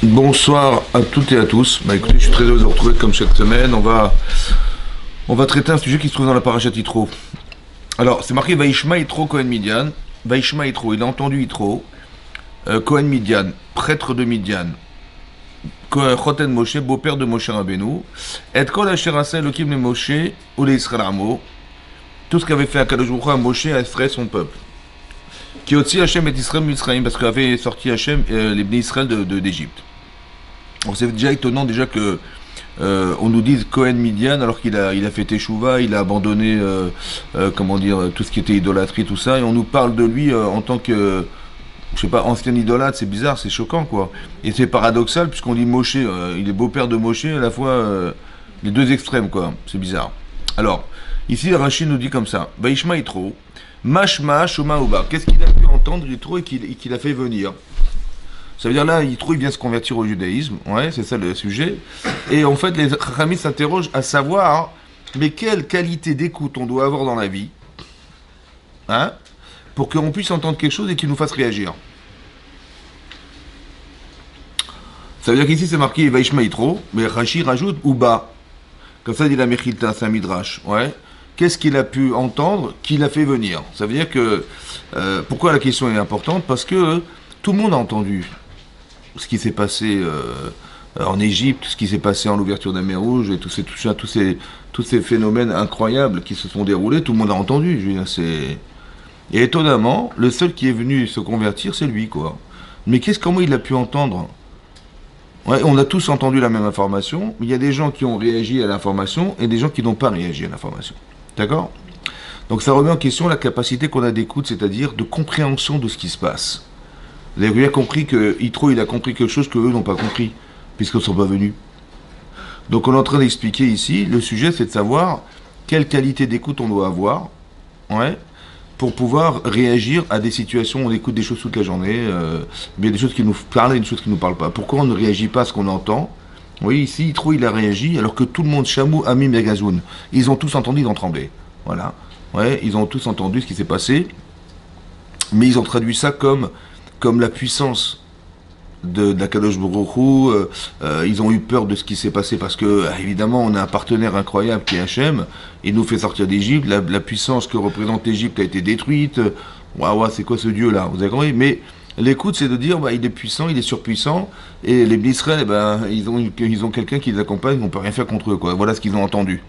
Bonsoir à toutes et à tous. Écoutez, je suis très heureux de vous retrouver comme chaque semaine. On va traiter un sujet qui se trouve dans la parashat Yitro. Alors, c'est marqué Vaishma Yitro Kohen Midian. Vaishma Yitro, il a entendu Yitro. Kohen Midian, prêtre de Midian. Choten Moshe, beau-père de Moshe Rabbeinu. Et Kol Asher Asa Elokim le Moshe ou les Israël Amo. Tout ce qu'avait fait Akadosh Baruch Hu à Moshe à Israël, son peuple. Qui aussi Hachem et Israël Mitzrayim, parce qu'avait sorti Hachem les Bnei Israël d'Égypte. Donc c'est déjà étonnant déjà que on nous dise Kohen Midian alors qu'il a fait Teshuvah, il a abandonné tout ce qui était idolâtrie, tout ça, et on nous parle de lui en tant que je sais pas, ancien idolâtre. C'est bizarre, c'est choquant quoi. Et c'est paradoxal puisqu'on dit Moshe, il est beau-père de Moshe, à la fois les deux extrêmes quoi. C'est bizarre. Alors, ici Rachid nous dit comme ça, Baishma Yitro, Mashma Shoma Uba. Qu'est-ce qu'il a pu entendre Yitro et qu'il a fait venir? Ça veut dire là, Yitro il vient se convertir au judaïsme, ouais, c'est ça le sujet. Et en fait, les Chachamim s'interrogent à savoir, mais quelle qualité d'écoute on doit avoir dans la vie, hein, pour qu'on puisse entendre quelque chose et qu'il nous fasse réagir. Ça veut dire qu'ici c'est marqué Vaishma Yitro, mais Rashi rajoute Uba. Comme ça dit la Mechilta, c'est un midrash, ouais. Qu'est-ce qu'il a pu entendre qui l'a fait venir? Ça veut dire que, pourquoi la question est importante? Parce que tout le monde a entendu ce qui s'est passé en Égypte, ce qui s'est passé en l'ouverture de la mer Rouge, et tous ces phénomènes incroyables qui se sont déroulés, tout le monde a entendu. Je veux dire, et étonnamment, le seul qui est venu se convertir, c'est lui, quoi. Mais comment il a pu entendre? Ouais, on a tous entendu la même information, mais il y a des gens qui ont réagi à l'information et des gens qui n'ont pas réagi à l'information. D'accord? Donc ça remet en question la capacité qu'on a d'écoute, c'est-à-dire de compréhension de ce qui se passe. Vous avez bien compris que Yitro, il a compris quelque chose que eux n'ont pas compris, puisqu'ils ne sont pas venus. Donc on est en train d'expliquer ici, le sujet c'est de savoir quelle qualité d'écoute on doit avoir, ouais, pour pouvoir réagir à des situations où on écoute des choses toute la journée, mais des choses qui nous parlent et des choses qui ne nous parlent pas. Pourquoi on ne réagit pas à ce qu'on entend? Oui, ici, Yitro, il a réagi, alors que tout le monde, Chamou, Amim et Gazoun, ils ont tous entendu, ils ont tremblé. Voilà. Ouais, ils ont tous entendu ce qui s'est passé, mais ils ont traduit ça comme la puissance d'Akadosh Baruch Hu. Ils ont eu peur de ce qui s'est passé parce que, évidemment, on a un partenaire incroyable qui est Hachem, il nous fait sortir d'Égypte, la puissance que représente l'Égypte a été détruite. Waouh, c'est quoi ce Dieu-là? Vous avez compris? Mais l'écoute, c'est de dire, il est puissant, il est surpuissant, et les Israël, ils ont quelqu'un qui les accompagne, on peut rien faire contre eux, quoi. Voilà ce qu'ils ont entendu.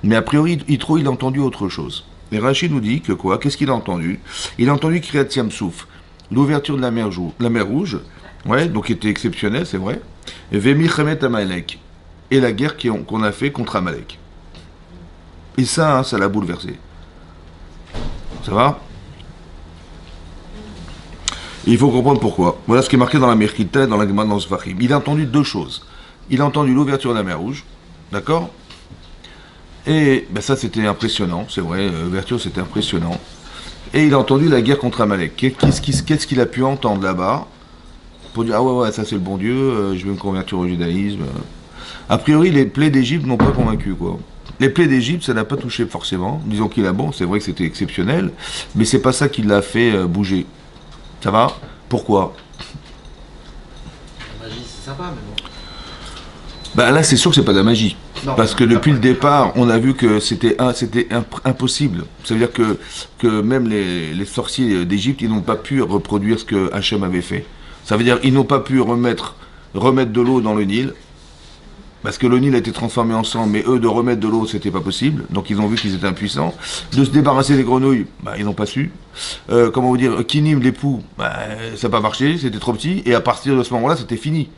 Mais a priori, Yitro, il a entendu autre chose. Et Rachid nous dit que quoi? Qu'est-ce qu'il a entendu? Il a entendu Kriyat Yam-Souf, l'ouverture de la mer Rouge, ouais, donc qui était exceptionnelle, c'est vrai. Et Vemichemet Amalek, et la guerre qu'on a fait contre Amalek. Et ça, ça l'a bouleversé. Ça va? Et il faut comprendre pourquoi. Voilà ce qui est marqué dans la Mechilta, dans la Gemara, dans Sfachim. Il a entendu deux choses. Il a entendu l'ouverture de la mer Rouge, d'accord? Et ça, c'était impressionnant, c'est vrai, l'ouverture, c'était impressionnant. Et il a entendu la guerre contre Amalek. Qu'est-ce qu'il a pu entendre là-bas pour dire, ah ouais, ça c'est le bon Dieu, je vais me convertir au judaïsme. A priori, les plaies d'Égypte n'ont pas convaincu, quoi. Les plaies d'Égypte, ça n'a pas touché forcément. Disons qu'il a c'est vrai que c'était exceptionnel, mais c'est pas ça qui l'a fait bouger. Ça va? Pourquoi? La magie, c'est sympa, mais bon. Là, c'est sûr que c'est pas de la magie. Non, parce que depuis le départ, on a vu que c'était impossible. Ça veut dire que même les sorciers d'Égypte, ils n'ont pas pu reproduire ce que Hachem avait fait. Ça veut dire qu'ils n'ont pas pu remettre de l'eau dans le Nil, parce que le Nil a été transformé en sang, mais eux, de remettre de l'eau, c'était pas possible. Donc ils ont vu qu'ils étaient impuissants. De se débarrasser des grenouilles, ils n'ont pas su. Comment vous dire, Kinim, l'époux, ça n'a pas marché, c'était trop petit, et à partir de ce moment-là, c'était fini.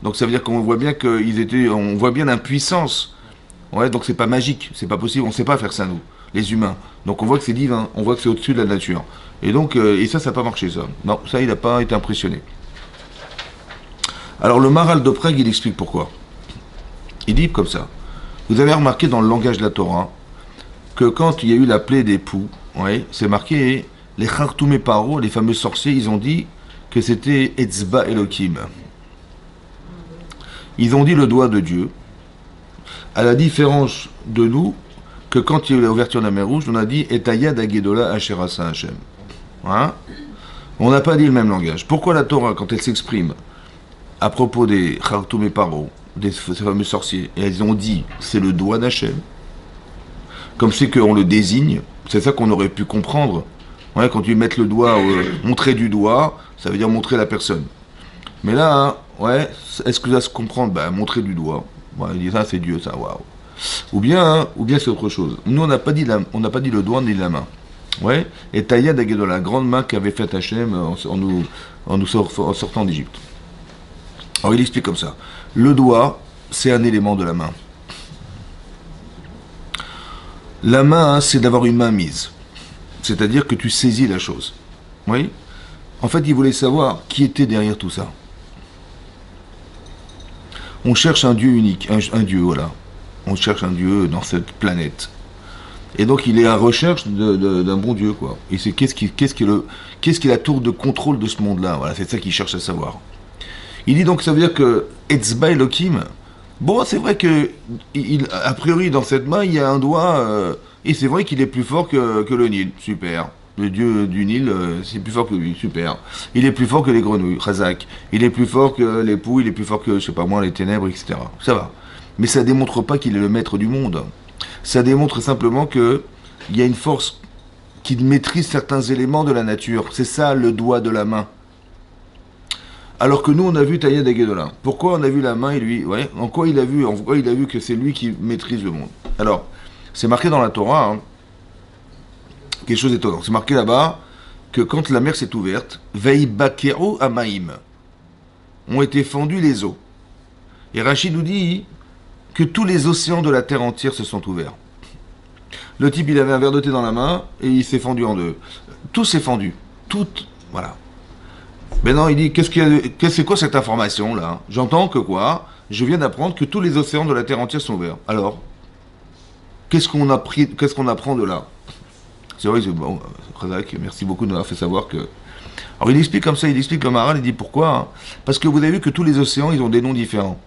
Donc ça veut dire qu'on voit bien on voit bien l'impuissance. Ouais, donc c'est pas magique, c'est pas possible, on sait pas faire ça nous, les humains. Donc on voit que c'est divin, on voit que c'est au-dessus de la nature. Et donc, ça n'a pas marché ça. Non, ça il n'a pas été impressionné. Alors le Maral de Prague, il explique pourquoi. Il dit comme ça. Vous avez remarqué dans le langage de la Torah que quand il y a eu la plaie des poux, ouais, c'est marqué les Khartoumé Paro, les fameux sorciers, ils ont dit que c'était Etzba Elohim. Ils ont dit le doigt de Dieu, à la différence de nous, que quand il y a eu l'ouverture de la mer Rouge, on a dit Etayad Agedola Asherasa Hashem. Hein? On n'a pas dit le même langage. Pourquoi la Torah, quand elle s'exprime, à propos des Khartoum et Paro, ces fameux sorciers, et elles ont dit c'est le doigt d'Hachem, comme c'est qu'on le désigne, c'est ça qu'on aurait pu comprendre. Ouais, quand tu mets le doigt, montrer du doigt, ça veut dire montrer la personne. Mais là, hein, ouais, est-ce que ça se comprend? Ben, montrer du doigt. Ouais, il dit ça, c'est Dieu, ça, waouh. Ou bien c'est autre chose. Nous, on n'a pas dit le doigt ni la main. Ouais. Et Taïa de la grande main qu'avait faite Hachem en sortant d'Égypte. Alors il explique comme ça. Le doigt, c'est un élément de la main. La main, hein, c'est d'avoir une main mise. C'est-à-dire que tu saisis la chose. Oui. En fait, il voulait savoir qui était derrière tout ça. On cherche un Dieu unique, un Dieu, voilà. On cherche un Dieu dans cette planète. Et donc il est à recherche d'un bon Dieu, quoi. Et c'est qu'est-ce qui est la tour de contrôle de ce monde-là. Voilà, c'est ça qu'il cherche à savoir. Il dit donc, ça veut dire que Etzba Elohim, bon, c'est vrai que, a priori, dans cette main, il y a un doigt, et c'est vrai qu'il est plus fort que le Nil. Super. Le dieu du Nil, c'est plus fort que lui. Super. Il est plus fort que les grenouilles. Razak. Il est plus fort que les poux, il est plus fort que, je sais pas moi, les ténèbres, etc. Ça va. Mais ça démontre pas qu'il est le maître du monde. Ça démontre simplement qu'il y a une force qui maîtrise certains éléments de la nature. C'est ça le doigt de la main. Alors que nous, on a vu Taïa Daguedola. Pourquoi on a vu la main et lui? Ouais. En quoi il a vu que c'est lui qui maîtrise le monde? Alors, c'est marqué dans la Torah, hein, quelque chose d'étonnant. C'est marqué là-bas que quand la mer s'est ouverte, Veibakeru Amaim, ont été fendus les eaux. Et Rachid nous dit que tous les océans de la terre entière se sont ouverts. Le type, il avait un verre de thé dans la main et il s'est fendu en deux. Tout s'est fendu. Tout, voilà. Maintenant, il dit, c'est quoi cette information là? J'entends que quoi? Je viens d'apprendre que tous les océans de la terre entière sont ouverts. Alors, qu'est-ce qu'on apprend de là? C'est vrai, c'est bon, merci beaucoup de m'avoir fait savoir que. Alors il explique comme ça, il explique le Maharal, il dit pourquoi? Hein? Parce que vous avez vu que tous les océans, ils ont des noms différents.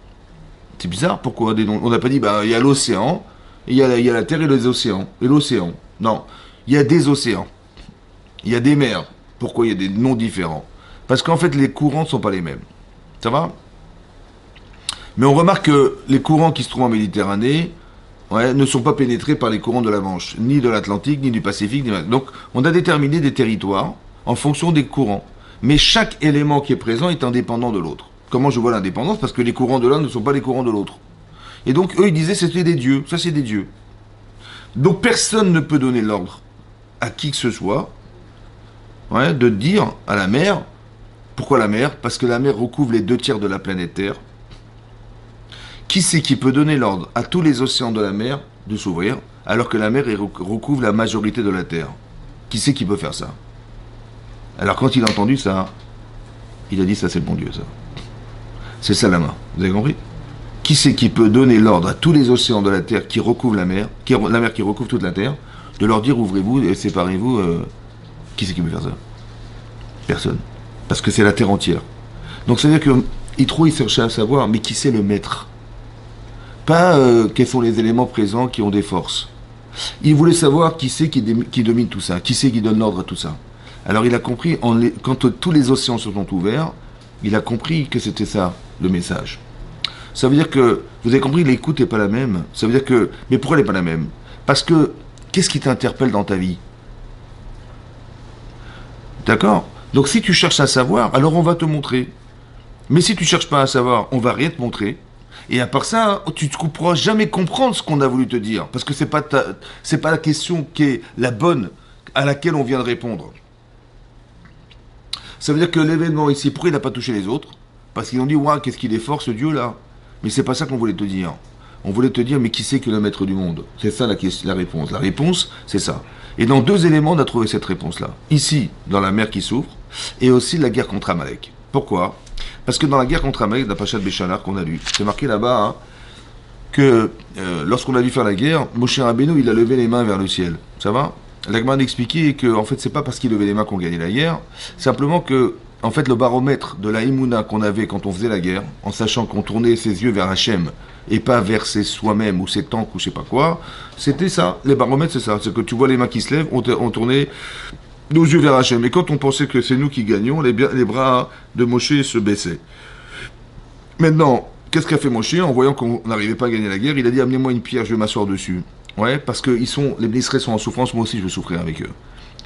C'est bizarre, pourquoi des noms? On n'a pas dit, il y a l'océan, il y a la terre et les océans, et l'océan. Non, il y a des océans, il y a des mers. Pourquoi il y a des noms différents? Parce qu'en fait, les courants ne sont pas les mêmes. Ça va? Mais on remarque que les courants qui se trouvent en Méditerranée, ouais, ne sont pas pénétrés par les courants de la Manche, ni de l'Atlantique, ni du Pacifique. Donc, on a déterminé des territoires en fonction des courants. Mais chaque élément qui est présent est indépendant de l'autre. Comment je vois l'indépendance? Parce que les courants de l'un ne sont pas les courants de l'autre. Et donc, eux, ils disaient c'était des dieux. Ça, c'est des dieux. Donc, personne ne peut donner l'ordre à qui que ce soit, ouais, de dire à la mer. Pourquoi la mer? Parce que la mer recouvre les 2 tiers de la planète Terre. Qui c'est qui peut donner l'ordre à tous les océans de la mer de s'ouvrir, alors que la mer recouvre la majorité de la Terre? Qui c'est qui peut faire ça? Alors quand il a entendu ça, il a dit ça c'est le bon Dieu, ça. C'est ça la main, vous avez compris? Qui c'est qui peut donner l'ordre à tous les océans de la Terre qui recouvrent la mer qui recouvre toute la Terre, de leur dire ouvrez-vous et séparez-vous? Qui c'est qui peut faire ça? Personne. Parce que c'est la Terre entière. Donc ça veut dire que Yitro, il cherchait à savoir, mais qui c'est le maître? Pas quels sont les éléments présents qui ont des forces. Il voulait savoir qui c'est qui domine tout ça, qui c'est qui donne l'ordre à tout ça. Alors il a compris, quand tous les océans se sont ouverts, il a compris que c'était ça, le message. Ça veut dire que, vous avez compris, l'écoute n'est pas la même. Ça veut dire que, mais pourquoi elle n'est pas la même? Parce que, qu'est-ce qui t'interpelle dans ta vie? D'accord? Donc si tu cherches à savoir, alors on va te montrer. Mais si tu cherches pas à savoir, on va rien te montrer. Et à part ça, tu ne pourras jamais comprendre ce qu'on a voulu te dire. Parce que c'est pas la question qui est la bonne, à laquelle on vient de répondre. Ça veut dire que l'événement ici, pourquoi il n'a pas touché les autres? Parce qu'ils ont dit, waouh, qu'est-ce qu'il est fort ce Dieu-là. Mais c'est pas ça qu'on voulait te dire. On voulait te dire, mais qui c'est que le maître du monde? C'est ça la réponse. La réponse, c'est ça. Et dans 2 éléments, on a trouvé cette réponse-là. Ici, dans la mer qui s'ouvre, et aussi la guerre contre Amalek. Pourquoi? Parce que dans la guerre contre Amalek, dans Pachat Béchalar qu'on a lu, c'est marqué là-bas, hein, que lorsqu'on a dû faire la guerre, Moshe Rabbeinu, il a levé les mains vers le ciel. Ça va? L'Agman expliquait que, en fait, c'est pas parce qu'il levait les mains qu'on gagnait la guerre, simplement que, en fait, le baromètre de laImouna qu'on avait quand on faisait la guerre, en sachant qu'on tournait ses yeux vers Hachem, et pas vers soi-même, ou ses tanks, ou je sais pas quoi, c'était ça. Les baromètres, c'est ça. C'est que tu vois les mains qui se lèvent, on tournait nos yeux vers Hachem. Et quand on pensait que c'est nous qui gagnions, les bras de Moshe se baissaient. Maintenant, qu'est-ce qu'a fait Moshe en voyant qu'on n'arrivait pas à gagner la guerre? Il a dit amenez-moi une pierre, je vais m'asseoir dessus. Ouais, parce que les Israéliens sont en souffrance, moi aussi je veux souffrir avec eux.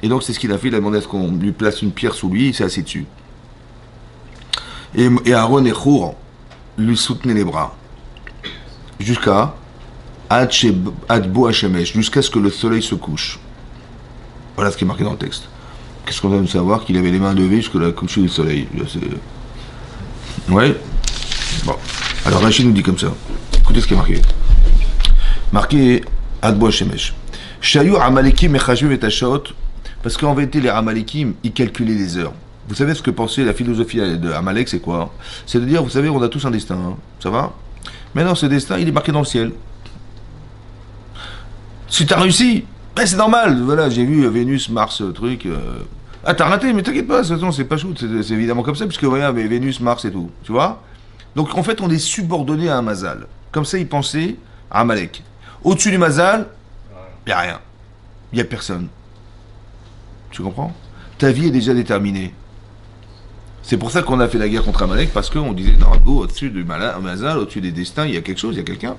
Et donc c'est ce qu'il a fait, il a demandé à ce qu'on lui place une pierre sous lui, il s'est assis dessus. Et Aaron et Chour lui soutenaient les bras. Jusqu'à Adbo Hashemesh, jusqu'à ce que le soleil se couche. Voilà ce qui est marqué dans le texte. Qu'est-ce qu'on doit savoir? Qu'il avait les mains levées jusqu'à la couche du soleil. Ouais. Bon. Alors Rachid nous dit comme ça. Écoutez ce qui est marqué. Marqué Adbo Hashemesh. Shayu Amalekim Echashvim et Tashaot. Parce qu'en vérité, les Amalekim, ils calculaient les heures. Vous savez ce que pensait la philosophie de Amalek, c'est quoi? C'est de dire, vous savez, on a tous un destin. Hein. Ça va? Maintenant, ce destin, il est marqué dans le ciel. Si t'as réussi, ben c'est normal. Voilà, j'ai vu Vénus, Mars, truc. Ah, t'as raté, mais t'inquiète pas, de toute façon, c'est pas shoot. C'est évidemment comme ça, puisque voilà, Vénus, Mars et tout. Tu vois? Donc, en fait, on est subordonné à un Mazal. Comme ça, il pensait à Amalek. Au-dessus du Mazal, il n'y a rien. Il n'y a personne. Tu comprends? Ta vie est déjà déterminée. C'est pour ça qu'on a fait la guerre contre Amalek, parce qu'on disait, non, au-dessus du Mazal, au-dessus des destins, il y a quelque chose, il y a quelqu'un.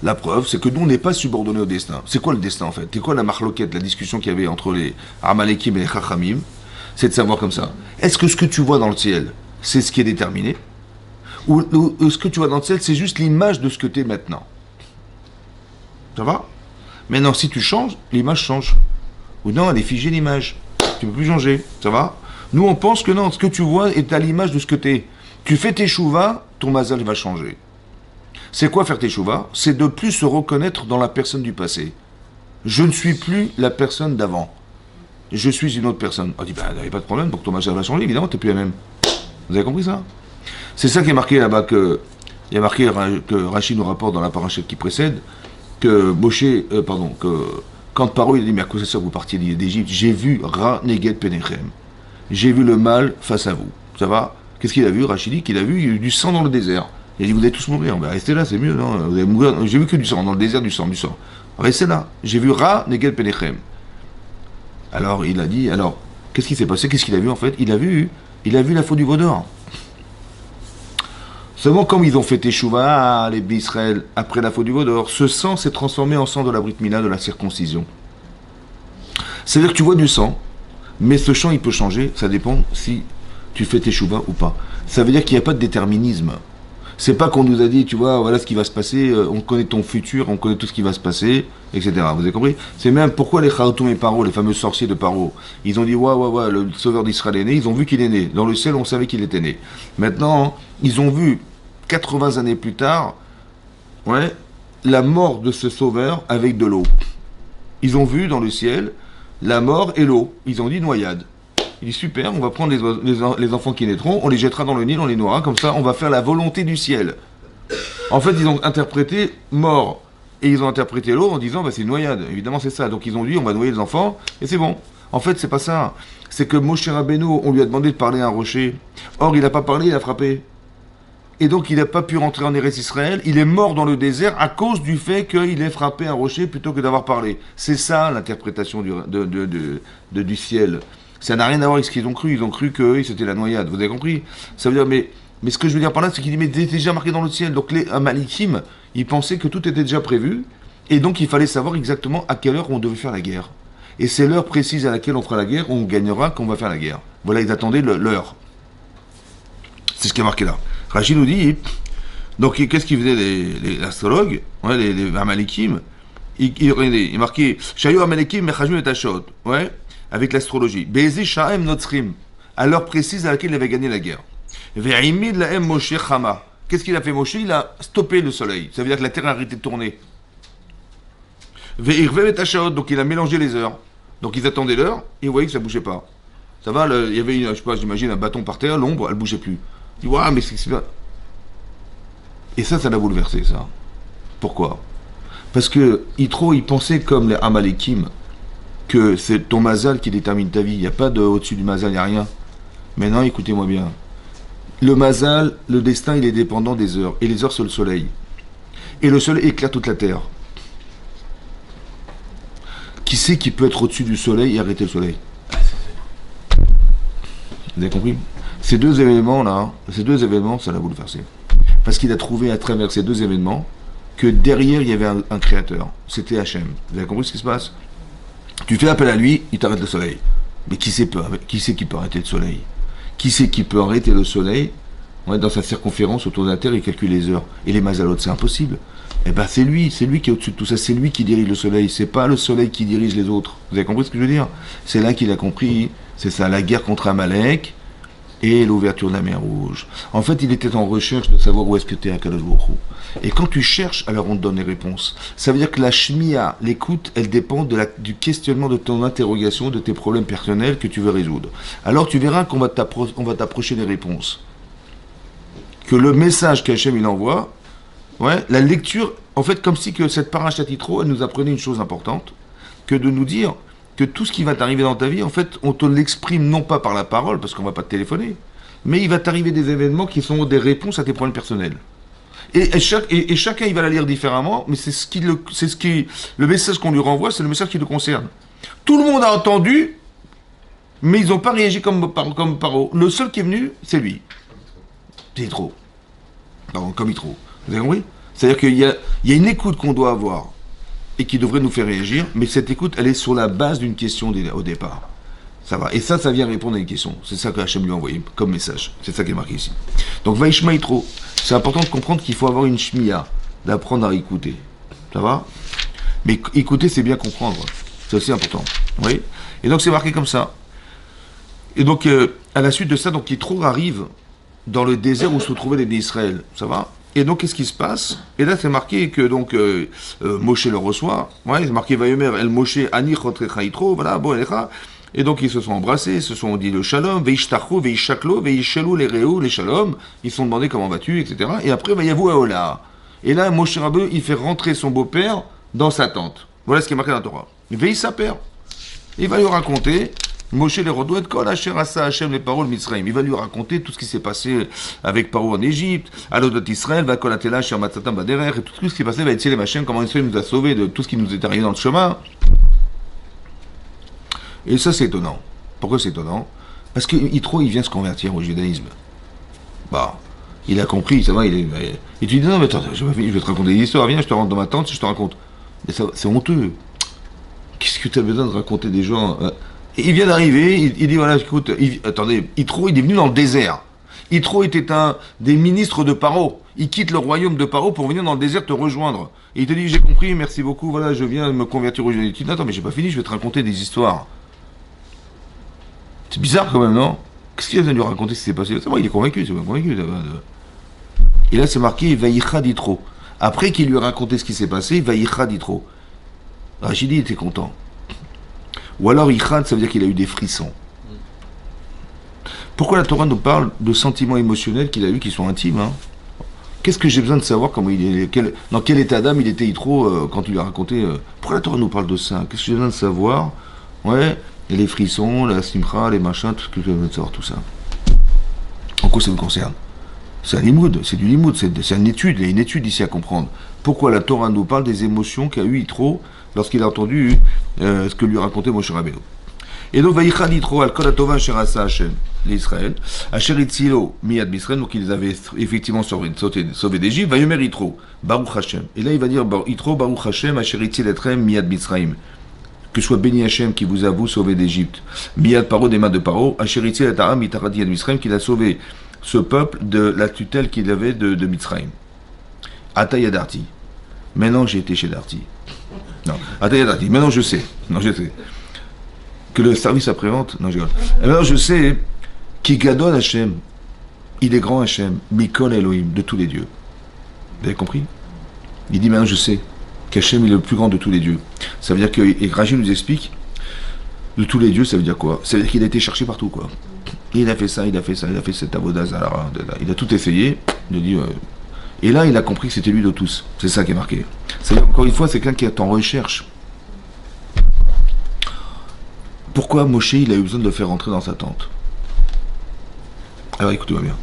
La preuve, c'est que nous, on n'est pas subordonnés au destin. C'est quoi le destin, en fait? C'est quoi la marloquette, la discussion qu'il y avait entre les Amalekim et les Chachamim? C'est de savoir comme ça. Est-ce que ce que tu vois dans le ciel, c'est ce qui est déterminé? Ou ce que tu vois dans le ciel, c'est juste l'image de ce que tu es maintenant? Ça va? Maintenant, si tu changes, l'image change. Ou non, elle est figée, l'image. Tu ne peux plus changer. Ça va? Nous, on pense que non, ce que tu vois est à l'image de ce que tu es. Tu fais tes chouvas, ton mazal va changer. C'est quoi faire tes chouvas? C'est de plus se reconnaître dans la personne du passé. Je ne suis plus la personne d'avant. Je suis une autre personne. On dit, ben, il n'y a pas de problème, pour que ton mazal va changer, évidemment, tu n'es plus la même. Vous avez compris ça? C'est ça qui est marqué là-bas, il y a marqué que Rachid nous rapporte dans la parachute qui précède, que Moshe, que quand Paro il a dit, mais à cause de ça vous partiez d'Égypte, j'ai vu Ra Neged Penechem. J'ai vu le mal face à vous. Ça va? Qu'est-ce qu'il a vu? Rachid dit qu'il a vu du sang dans le désert. Il a dit, vous allez tous mourir. Ben, restez là, c'est mieux, non? Vous allez mourir. J'ai vu que du sang, dans le désert, du sang. Restez là. J'ai vu Ra Neged Penechem. Alors, il a dit, alors, qu'est-ce qui s'est passé? Qu'est-ce qu'il a vu, en fait? Il a vu la faute du veau d'or. Seulement, comme ils ont fait Teshuvah, les Israël, après la faute du veau d'or, ce sang s'est transformé en sang de la Brit Mila, de la circoncision. C'est-à-dire que tu vois du sang, mais ce sang, il peut changer, ça dépend si tu fais Teshuvah ou pas. Ça veut dire qu'il n'y a pas de déterminisme. C'est pas qu'on nous a dit, tu vois, voilà ce qui va se passer, on connaît ton futur, on connaît tout ce qui va se passer, etc. Vous avez compris? C'est même pourquoi les Khartoum et Paro, les fameux sorciers de Paro, ils ont dit, ouais, le sauveur d'Israël est né, ils ont vu qu'il est né. Dans le ciel, on savait qu'il était né. Maintenant, ils ont vu, 80 années plus tard, ouais, la mort de ce sauveur avec de l'eau. Ils ont vu dans le ciel la mort et l'eau. Ils ont dit noyade. Il dit super, on va prendre les enfants qui naîtront, on les jettera dans le Nil, on les nourrira, comme ça on va faire la volonté du ciel. En fait, ils ont interprété mort et ils ont interprété l'eau en disant bah, c'est une noyade. Évidemment, c'est ça. Donc ils ont dit on va noyer les enfants et c'est bon. En fait, c'est pas ça. C'est que Moshe Rabbeinu, on lui a demandé de parler à un rocher. Or, il n'a pas parlé, il a frappé. Et donc, il n'a pas pu rentrer en Eretz Israël. Il est mort dans le désert à cause du fait qu'il ait frappé un rocher plutôt que d'avoir parlé. C'est ça l'interprétation du ciel. Ça n'a rien à voir avec ce qu'ils ont cru. Ils ont cru que c'était la noyade. Vous avez compris? Ça veut dire, mais ce que je veux dire par là, c'est qu'il dit, mais c'était déjà marqué dans le ciel. Donc les Amalekim, ils pensaient que tout était déjà prévu. Et donc, il fallait savoir exactement à quelle heure on devait faire la guerre. Et c'est l'heure précise à laquelle on fera la guerre, on gagnera, qu'on va faire la guerre. Voilà, ils attendaient l'heure. C'est ce qui est marqué là. Rachid nous dit, donc qu'est-ce qu'ils faisaient les astrologues, ouais, les Amalekim? Il marquait Shayu Amalekim Mechajum et Tashot, ouais, avec l'astrologie. Bezi Shaem Notzrim, à l'heure précise à laquelle il avait gagné la guerre. Ve'imid Laem Moshe Chama. Qu'est-ce qu'il a fait Moshe? Il a stoppé le soleil. Ça veut dire que la terre a arrêté de tourner. Ve'irve et Tashot, donc il a mélangé les heures. Donc ils attendaient l'heure et ils voyaient que ça bougeait pas. Ça va, il y avait, je sais pas, j'imagine un bâton par terre, l'ombre, elle bougeait plus. Il dit, ouais, mais c'est pas. Et ça l'a bouleversé, ça. Pourquoi? Parce que Yitro, il pensait comme les Amalekim que c'est ton mazal qui détermine ta vie. Il n'y a pas au-dessus du mazal, il n'y a rien. Mais non, écoutez-moi bien. Le mazal, le destin, il est dépendant des heures. Et les heures, c'est le soleil. Et le soleil éclaire toute la terre. Qui c'est qui peut être au-dessus du soleil et arrêter le soleil? Vous avez compris? Ces deux événements-là, ça l'a bouleversé. Parce qu'il a trouvé à travers ces deux événements que derrière, il y avait un créateur. C'était Hachem. Vous avez compris ce qui se passe? Tu fais appel à lui, il t'arrête le soleil. Mais qui c'est qui peut arrêter le soleil? Qui c'est qui peut arrêter le soleil? Ouais, dans sa circonférence autour de la Terre, il calcule les heures. Et les mazalotes, c'est impossible. Eh ben c'est lui qui est au-dessus de tout ça, c'est lui qui dirige le soleil, c'est pas le soleil qui dirige les autres. Vous avez compris ce que je veux dire? C'est là qu'il a compris, c'est ça, la guerre contre Amalek et l'ouverture de la mer Rouge. En fait, il était en recherche de savoir où est-ce que t'es à Kadosh Baruch Hu. Et quand tu cherches, alors on te donne les réponses. Ça veut dire que la shmiya, l'écoute, elle dépend du questionnement de ton interrogation, de tes problèmes personnels que tu veux résoudre. Alors tu verras qu'on va t'approcher des réponses. Que le message qu'Hachem il envoie, ouais, la lecture, en fait, comme si que cette parashat Yitro, elle nous apprenait une chose importante, que de nous dire que tout ce qui va t'arriver dans ta vie, en fait, on te l'exprime non pas par la parole, parce qu'on va pas te téléphoner, mais il va t'arriver des événements qui sont des réponses à tes problèmes personnels. Et chacun, il va la lire différemment, mais le message qu'on lui renvoie, c'est le message qui le concerne. Tout le monde a entendu, mais ils n'ont pas réagi comme Paro. Le seul qui est venu, c'est lui. C'est Yitro. Pardon, comme Yitro. Vous avez compris? C'est-à-dire qu'il y a une écoute qu'on doit avoir et qui devrait nous faire réagir, mais cette écoute, elle est sur la base d'une question au départ. Ça va. Et ça vient répondre à une question. C'est ça que Hachem lui a envoyé comme message. C'est ça qui est marqué ici. Donc, Vaishma Yitro. C'est important de comprendre qu'il faut avoir une shmiya, d'apprendre à écouter. Ça va? Mais écouter, c'est bien comprendre. C'est aussi important. Oui? Et donc, c'est marqué comme ça. Et donc, à la suite de ça, donc, Yitro arrive dans le désert où se trouvaient les d'Israël. Ça va? Et donc, qu'est-ce qui se passe? Et là, c'est marqué que donc Moshe le reçoit. Ouais, c'est marqué Vayomer El Moshe Ani Chotrecha Yitro. Voilà, bon, et donc, ils se sont embrassés, ils se sont dit le shalom, veishtachu, veishaklo, veishalou, les réou, les shalom. Ils se sont demandé comment vas-tu, etc. Et après, vayavou aola. Et là, Moshe Rabbeinu, il fait rentrer son beau-père dans sa tente. Voilà ce qui est marqué dans la Torah. Veisaper. Il va lui raconter. Moshe les Rodouet, Kol Asher Asa Hashem les paroles Mitzrayim. Il va lui raconter tout ce qui s'est passé avec Paro en Égypte, à l'Odot Israël, va Kol Atela, Sher Matzatam Baderer, et tout ce qui s'est passé va être les machins, comment Israël nous a sauvés de tout ce qui nous est arrivé dans le chemin. Et ça, c'est étonnant. Pourquoi c'est étonnant? Parce que Yitro, il vient se convertir au judaïsme. Bah, il a compris, ça va, et tu dis, non, mais attends, je vais te raconter des histoires, viens, je te rentre dans ma tente, je te raconte. Mais ça, c'est honteux. Qu'est-ce que tu as besoin de raconter des gens? Et il vient d'arriver, il dit, voilà, écoute, attendez, Yitro, il est venu dans le désert. Yitro était un des ministres de Paro. Il quitte le royaume de Paro pour venir dans le désert te rejoindre. Et il te dit, j'ai compris, merci beaucoup, voilà, je viens me convertir au judaïsme. Tu dis, attends, mais j'ai pas fini, je vais te raconter des histoires. C'est bizarre quand même, non? Qu'est-ce qu'il a besoin de lui raconter ce qui s'est passé? C'est vrai, il est convaincu, c'est pas convaincu. Et là, c'est marqué, Vaïcha Yitro. Après qu'il lui a raconté ce qui s'est passé, Vaïcha Yitro. Rachidi était content. Ou alors, Ichad, ça veut dire qu'il a eu des frissons. Pourquoi la Torah nous parle de sentiments émotionnels qu'il a eu qui sont intimes, hein? Qu'est-ce que j'ai besoin de savoir comment il est, dans quel état d'âme il était Yitro quand il lui a raconté pourquoi la Torah nous parle de ça? Qu'est-ce que j'ai besoin de savoir? Ouais. Et les frissons, la simcha, les machins, tout ce que je veux savoir, tout ça. En quoi ça me concerne? C'est un limoud, c'est du limoud, c'est une étude, il y a une étude ici à comprendre. Pourquoi la Torah nous parle des émotions qu'a eu Yitro lorsqu'il a entendu ce que lui racontait Moshe Rabbeinu. Et donc, Vaïchad Yitro al kol hatova asher asa Hashem, l'Israël, asher itzilo miyad Misraël, donc ils avaient effectivement sauvé d'Égypte, Vayomer Yitro, Baruch Hashem. Et là, il va dire Yitro, Baruch Hashem, asher itzil etrem miyad Misraïm. Que soit béni Hachem qui vous a vous sauvé d'Égypte. Miyad Paro des mains de Paro, Hacheritzil et Taram Mitarad Yad Mitzrayim, qu'il a sauvé ce peuple de la tutelle qu'il avait de Mitzrayim. Ata Yadarti. Maintenant j'ai été chez Darty. Non, Ata Yadarti. Maintenant je sais. Non, je sais. Que le service après-vente. Non, je rigole. Et maintenant je sais qui Gadol Hachem. Il est grand Hachem. Mikol Elohim, de tous les dieux. Vous avez compris? Il dit maintenant je sais qu'Hachem est le plus grand de tous les dieux. Ça veut dire que, et Rachid nous explique, de tous les dieux, ça veut dire quoi? Ça veut dire qu'il a été cherché partout, quoi. Et il a fait ça, il a fait cette avodazara, il a tout essayé, il a dit, et là il a compris que c'était lui de tous. C'est ça qui est marqué. C'est-à-dire, encore une fois, c'est quelqu'un qui est en recherche. Pourquoi Moshe, il a eu besoin de le faire rentrer dans sa tente? Alors écoutez-moi bien.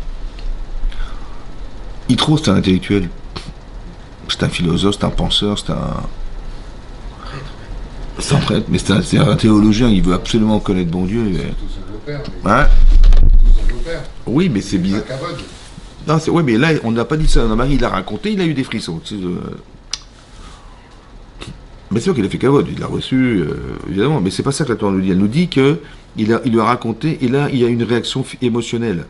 Yitro, c'est un intellectuel. C'est un philosophe, c'est un penseur, c'est un prêtre, mais c'est un théologien, il veut absolument connaître bon Dieu. Tous vos pères. Hein? Tous vos pères. Oui, mais c'est bizarre. Non, oui, mais là, on n'a pas dit ça. Non, Marie, il a raconté, il a eu des frissons. Mais c'est sûr qu'il a fait cavode, il l'a reçu, évidemment. Mais c'est pas ça que la Torah nous dit. Elle nous dit que il lui a raconté, et là, il y a une réaction émotionnelle.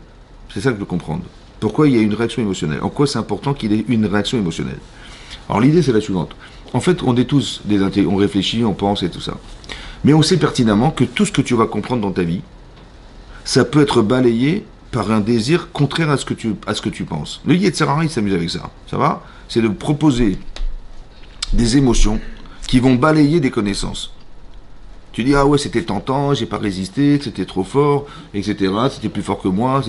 C'est ça que je veux comprendre. Pourquoi il y a une réaction émotionnelle? En quoi c'est important qu'il ait une réaction émotionnelle? Alors l'idée, c'est la suivante. En fait, on est tous des intelligents, on réfléchit, on pense et tout ça. Mais on sait pertinemment que tout ce que tu vas comprendre dans ta vie, ça peut être balayé par un désir contraire à ce que tu penses. Le Yetzirah, il s'amuse avec ça. Ça va? C'est de proposer des émotions qui vont balayer des connaissances. Tu dis, ah ouais, c'était tentant, j'ai pas résisté, c'était trop fort, etc. C'était plus fort que moi,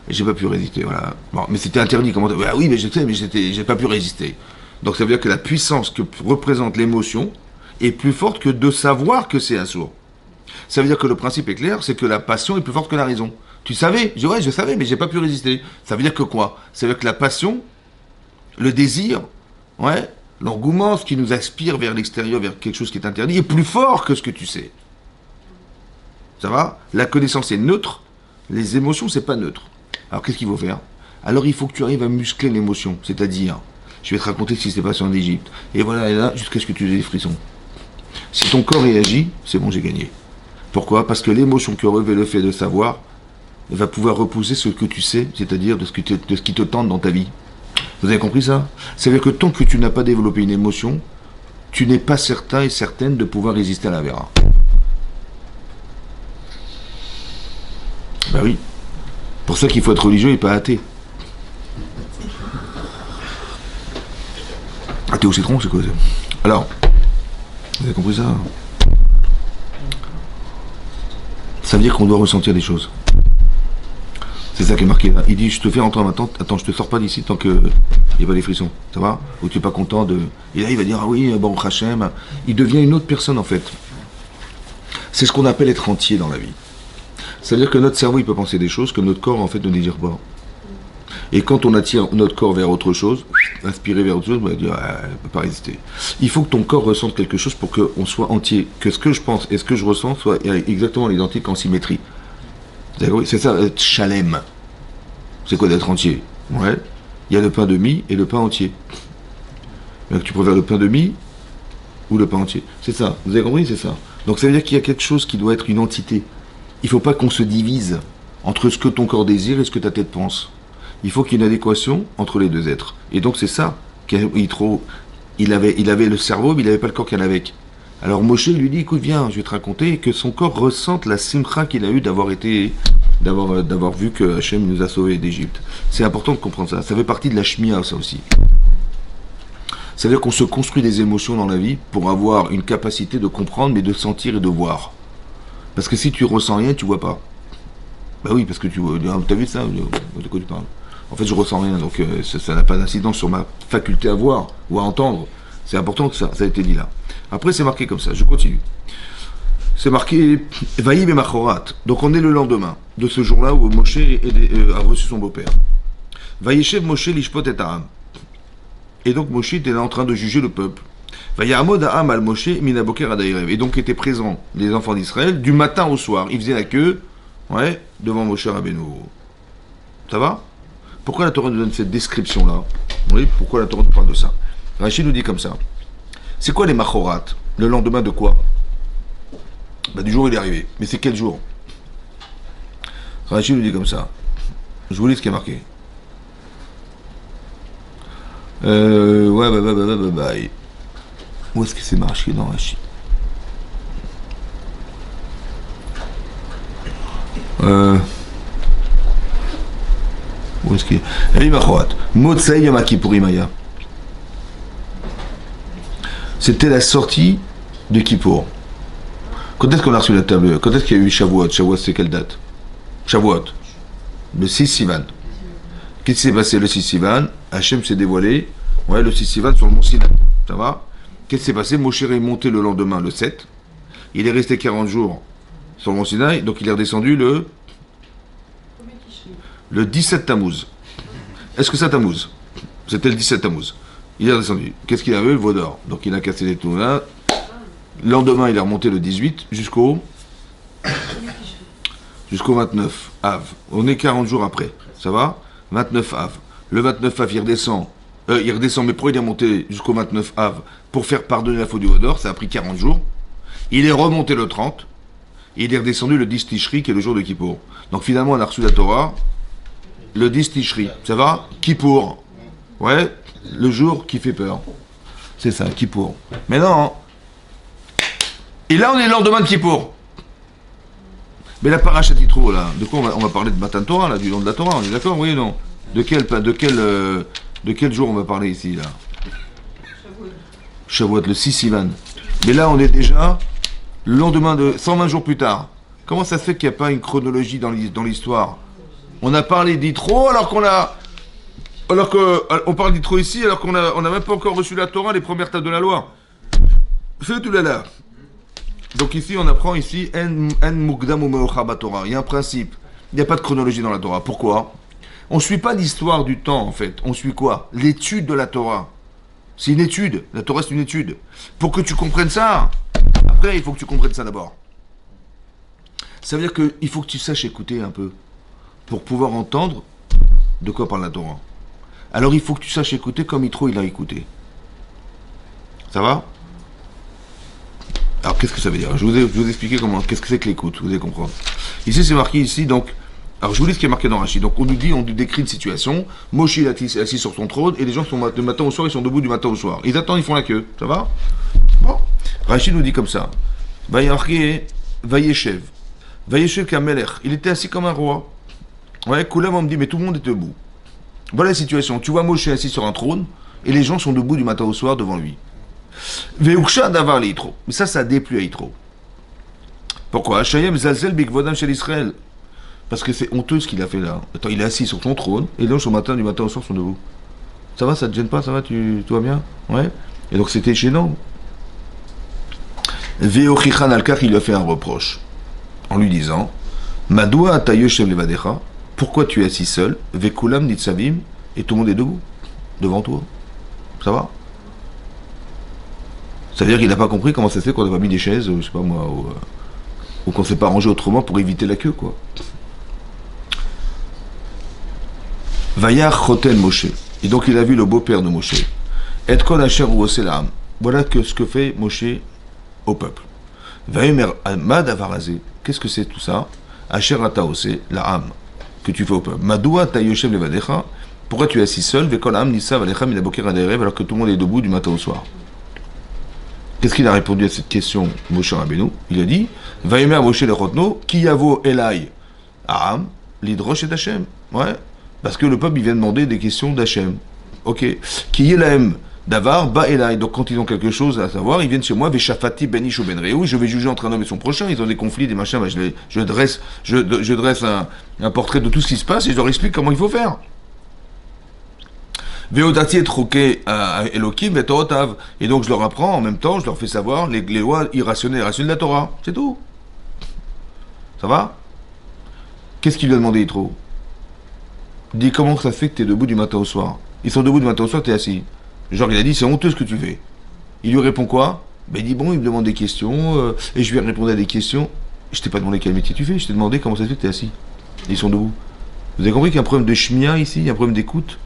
j'ai pas pu résister, voilà. Bon, mais c'était interdit, comment ah oui, mais je sais, mais j'ai pas pu résister. Donc ça veut dire que la puissance que représente l'émotion est plus forte que de savoir que c'est un sourd. Ça veut dire que le principe est clair, c'est que la passion est plus forte que la raison. Tu savais? Je dis, ouais, je savais, mais j'ai pas pu résister. Ça veut dire que quoi? Ça veut dire que la passion, le désir, ouais, l'engouement, ce qui nous aspire vers l'extérieur, vers quelque chose qui est interdit, est plus fort que ce que tu sais. Ça va? La connaissance est neutre, les émotions, c'est pas neutre. Alors qu'est-ce qu'il faut faire? Alors il faut que tu arrives à muscler l'émotion, c'est-à-dire, je vais te raconter ce qui s'est passé en Égypte. Et voilà, et là, jusqu'à ce que tu aies des frissons. Si ton corps réagit, c'est bon, j'ai gagné. Pourquoi? Parce que l'émotion que revêt le fait de savoir va pouvoir repousser ce que tu sais, c'est-à-dire de ce qui te tente dans ta vie. Vous avez compris ça? C'est-à-dire que tant que tu n'as pas développé une émotion, tu n'es pas certain et certaine de pouvoir résister à la vera. Ben oui. Pour ça qu'il faut être religieux et pas athée. Athée au citron, c'est quoi ça? Alors, vous avez compris ça? Ça veut dire qu'on doit ressentir des choses. C'est ça qui est marqué là. Il dit, je te fais rentrer en attente, attends, je te sors pas d'ici tant que il n'y a pas les frissons. Ça va? Ou tu n'es pas content de... Et là, il va dire, ah oui, bon, Hachem. Il devient une autre personne en fait. C'est ce qu'on appelle être entier dans la vie. Ça veut dire que notre cerveau, il peut penser des choses que notre corps, en fait, ne désire pas. Et quand on attire notre corps vers autre chose, aspirer vers autre chose, on va dire, ah, elle ne peut pas résister. Il faut que ton corps ressente quelque chose pour qu'on soit entier. Que ce que je pense et ce que je ressens soient exactement identiques en symétrie. C'est ça, être chalem. C'est quoi d'être entier? Ouais. Il y a le pain demi et le pain entier. Donc tu préfères le pain demi ou le pain entier? C'est ça. Vous avez compris? C'est ça. Donc ça veut dire qu'il y a quelque chose qui doit être une entité. Il ne faut pas qu'on se divise entre ce que ton corps désire et ce que ta tête pense. Il faut qu'il y ait une adéquation entre les deux êtres. Et donc c'est ça il avait le cerveau, mais il n'avait pas le corps qu'il y en avait avec. Alors Moshe lui dit, écoute, viens, je vais te raconter, que son corps ressente la simcha qu'il a eue d'avoir vu que Hachem nous a sauvés d'Égypte. C'est important de comprendre ça. Ça fait partie de la shmia, ça aussi. Ça veut dire qu'on se construit des émotions dans la vie pour avoir une capacité de comprendre, mais de sentir et de voir. Parce que si tu ressens rien, tu vois pas. Bah oui, parce que t'as vu ça? De quoi tu parles? En fait, je ressens rien, donc ça n'a pas d'incidence sur ma faculté à voir ou à entendre. C'est important que ça a été dit là. Après, c'est marqué comme ça, je continue. C'est marqué Vaïb et Machorat. Donc on est le lendemain de ce jour-là où Moshe a reçu son beau-père. Vaïchev Moshe l'ishpot et Aham. Et donc Moshe était là en train de juger le peuple. Vaïamod Aham al Moshe minaboker adairev. Et donc étaient présents les enfants d'Israël du matin au soir. Ils faisaient la queue, ouais, devant Moshe Rabbeinu. Ça va? Pourquoi la Torah nous donne cette description-là? Oui, pourquoi la Torah nous parle de ça? Rachid nous dit comme ça. C'est quoi les Machorat? Le lendemain de quoi? Bah, du jour où il est arrivé. Mais c'est quel jour? Rachid nous dit comme ça. Je vous lis ce qui est marqué. Ouais. Où est-ce que c'est marqué dans Rachid? Où est-ce qu'il est? Ali Machorat. Motsei Yom Kippourim Aya. C'était la sortie de Kippour. Quand est-ce qu'on a reçu la table? Quand est-ce qu'il y a eu Shavuot? Shavuot, c'est quelle date? Shavuot. Le 6 Sivan. Qu'est-ce qui s'est passé le 6 Sivan? Hachem s'est dévoilé. Ouais, le 6 Sivan sur le mont Sinaï. Ça va? Qu'est-ce qui s'est passé? Moshe est monté le lendemain, le 7. Il est resté 40 jours sur le mont Sinaï. Donc il est redescendu le 17 Tammuz. Est-ce que ça Tammuz? C'était le 17 Tammuz. Il est redescendu. Qu'est-ce qu'il avait? Le veau d'or. Donc il a cassé les tout là. Le lendemain, il est remonté le 18 jusqu'au jusqu'au 29 Av. On est 40 jours après. Ça va? 29 Av. Le 29 Av, il redescend. Mais pourquoi il est monté jusqu'au 29 Av pour faire pardonner la faute du Hodor? Ça a pris 40 jours. Il est remonté le 30. Et il est redescendu le 10 Tishri, qui est le jour de Kippour. Donc finalement, on a reçu la Torah le 10 Tishri. Ça va? Kippour. Ouais, le jour qui fait peur. C'est ça, Kippour. Mais non. Et là, on est le lendemain de Kippour. Mais la paracha Yitro, là, de quoi on va parler de Matan Torah, là, du nom de la Torah, on est d'accord, oui ou non? De quel jour on va parler ici, là? Shavuot, le 6 Sivan. Mais là, on est déjà le lendemain de 120 jours plus tard. Comment ça se fait qu'il n'y a pas une chronologie dans l'histoire? On a parlé d'Yitro alors qu'on parle d'Yitro ici alors qu'on n'a même pas encore reçu la Torah, les premières tables de la loi. C'est tout là. Donc ici, on apprend ici En Mukdam Umeocha Torah. Il y a un principe. Il n'y a pas de chronologie dans la Torah. Pourquoi? On ne suit pas l'histoire du temps, en fait. On suit quoi? L'étude de la Torah. C'est une étude. La Torah, c'est une étude. Pour que tu comprennes ça, après, il faut que tu comprennes ça d'abord. Ça veut dire qu'il faut que tu saches écouter un peu pour pouvoir entendre de quoi parle la Torah. Alors, il faut que tu saches écouter comme Yitro, il a écouté. Ça va? Alors, qu'est-ce que ça veut dire? Je vais vous expliquer qu'est-ce que c'est que l'écoute, vous allez comprendre. Ici, c'est marqué ici, donc, alors je vous lis ce qui est marqué dans Rashi. Donc, on nous décrit une situation, Moshe est assis sur son trône, et les gens sont du matin au soir, ils sont debout du matin au soir. Ils attendent, ils font la queue, ça va? Bon. Rashi nous dit comme ça. Vayeshev Kamelech, il était assis comme un roi. Ouais, Koulam, on me dit, mais tout le monde est debout. Voilà la situation, tu vois Moshe assis sur un trône, et les gens sont debout du matin au soir devant lui. Veuksha d'avar les Yitro. Mais ça a déplu à Yitro. Pourquoi? Shayem Zalzel Bikvodam Shel Israël. Parce que c'est honteux ce qu'il a fait là. Attends, il est assis sur son trône, et les gens du matin au soir sont debout. Ça va, ça te gêne pas? Ça va, tu vas bien? Ouais. Et donc c'était gênant. Veochichan Alkar, il lui a fait un reproche. En lui disant Madoua Atayoshem Levadecha, pourquoi tu es assis seul? Vekulam Nitzavim, et tout le monde est debout, devant toi. Ça va? Ça veut dire qu'il n'a pas compris comment ça se fait qu'on n'a pas mis des chaises, je sais pas moi, ou qu'on ne s'est pas arrangé autrement pour éviter la queue, quoi. Vayach Choten Moshe. Et donc il a vu le beau-père de Moshe. Et kon asher ou oselam. Voilà ce que fait Moshe au peuple. Vayemer mad avarazé. Qu'est-ce que c'est tout ça? Asher ata ose, la âme que tu fais au peuple. Madoua ta yoshem levadecha. Pourquoi tu es assis seul? Vekol am nisa valecha minaboker aderev, alors que tout le monde est debout du matin au soir. Qu'est-ce qu'il a répondu à cette question, Moshe Rabbeinu? Il a dit, Vayemer Moshe lechotno, ki yavo elai, Aam, lidrosh et Hashem. Ouais, parce que le peuple, il vient demander des questions d'Hachem. Ok. Ki yelahem davar, ba elai. Donc quand ils ont quelque chose à savoir, ils viennent chez moi, veshafati ben ish ou ben reu, je vais juger entre un homme et son prochain, ils ont des conflits, des machins, bah, je dresse un portrait de tout ce qui se passe et je leur explique comment il faut faire. Veodati est troqué à Elohim et Torotav. Et donc je leur apprends en même temps, je leur fais savoir les lois irrationnelles de la Torah. C'est tout. Ça va? Qu'est-ce qu'il lui a demandé Yitro? Il dit comment ça se fait que tu es debout du matin au soir? Ils sont debout du matin au soir, tu es assis. Genre il a dit c'est honteux ce que tu fais. Il lui répond quoi? Ben il dit bon, il me demande des questions et je lui ai répondu à des questions. Je t'ai pas demandé quel métier tu fais, je t'ai demandé comment ça se fait que tu es assis. Ils sont debout. Vous avez compris qu'il y a un problème de shmia ici, il y a un problème d'écoute?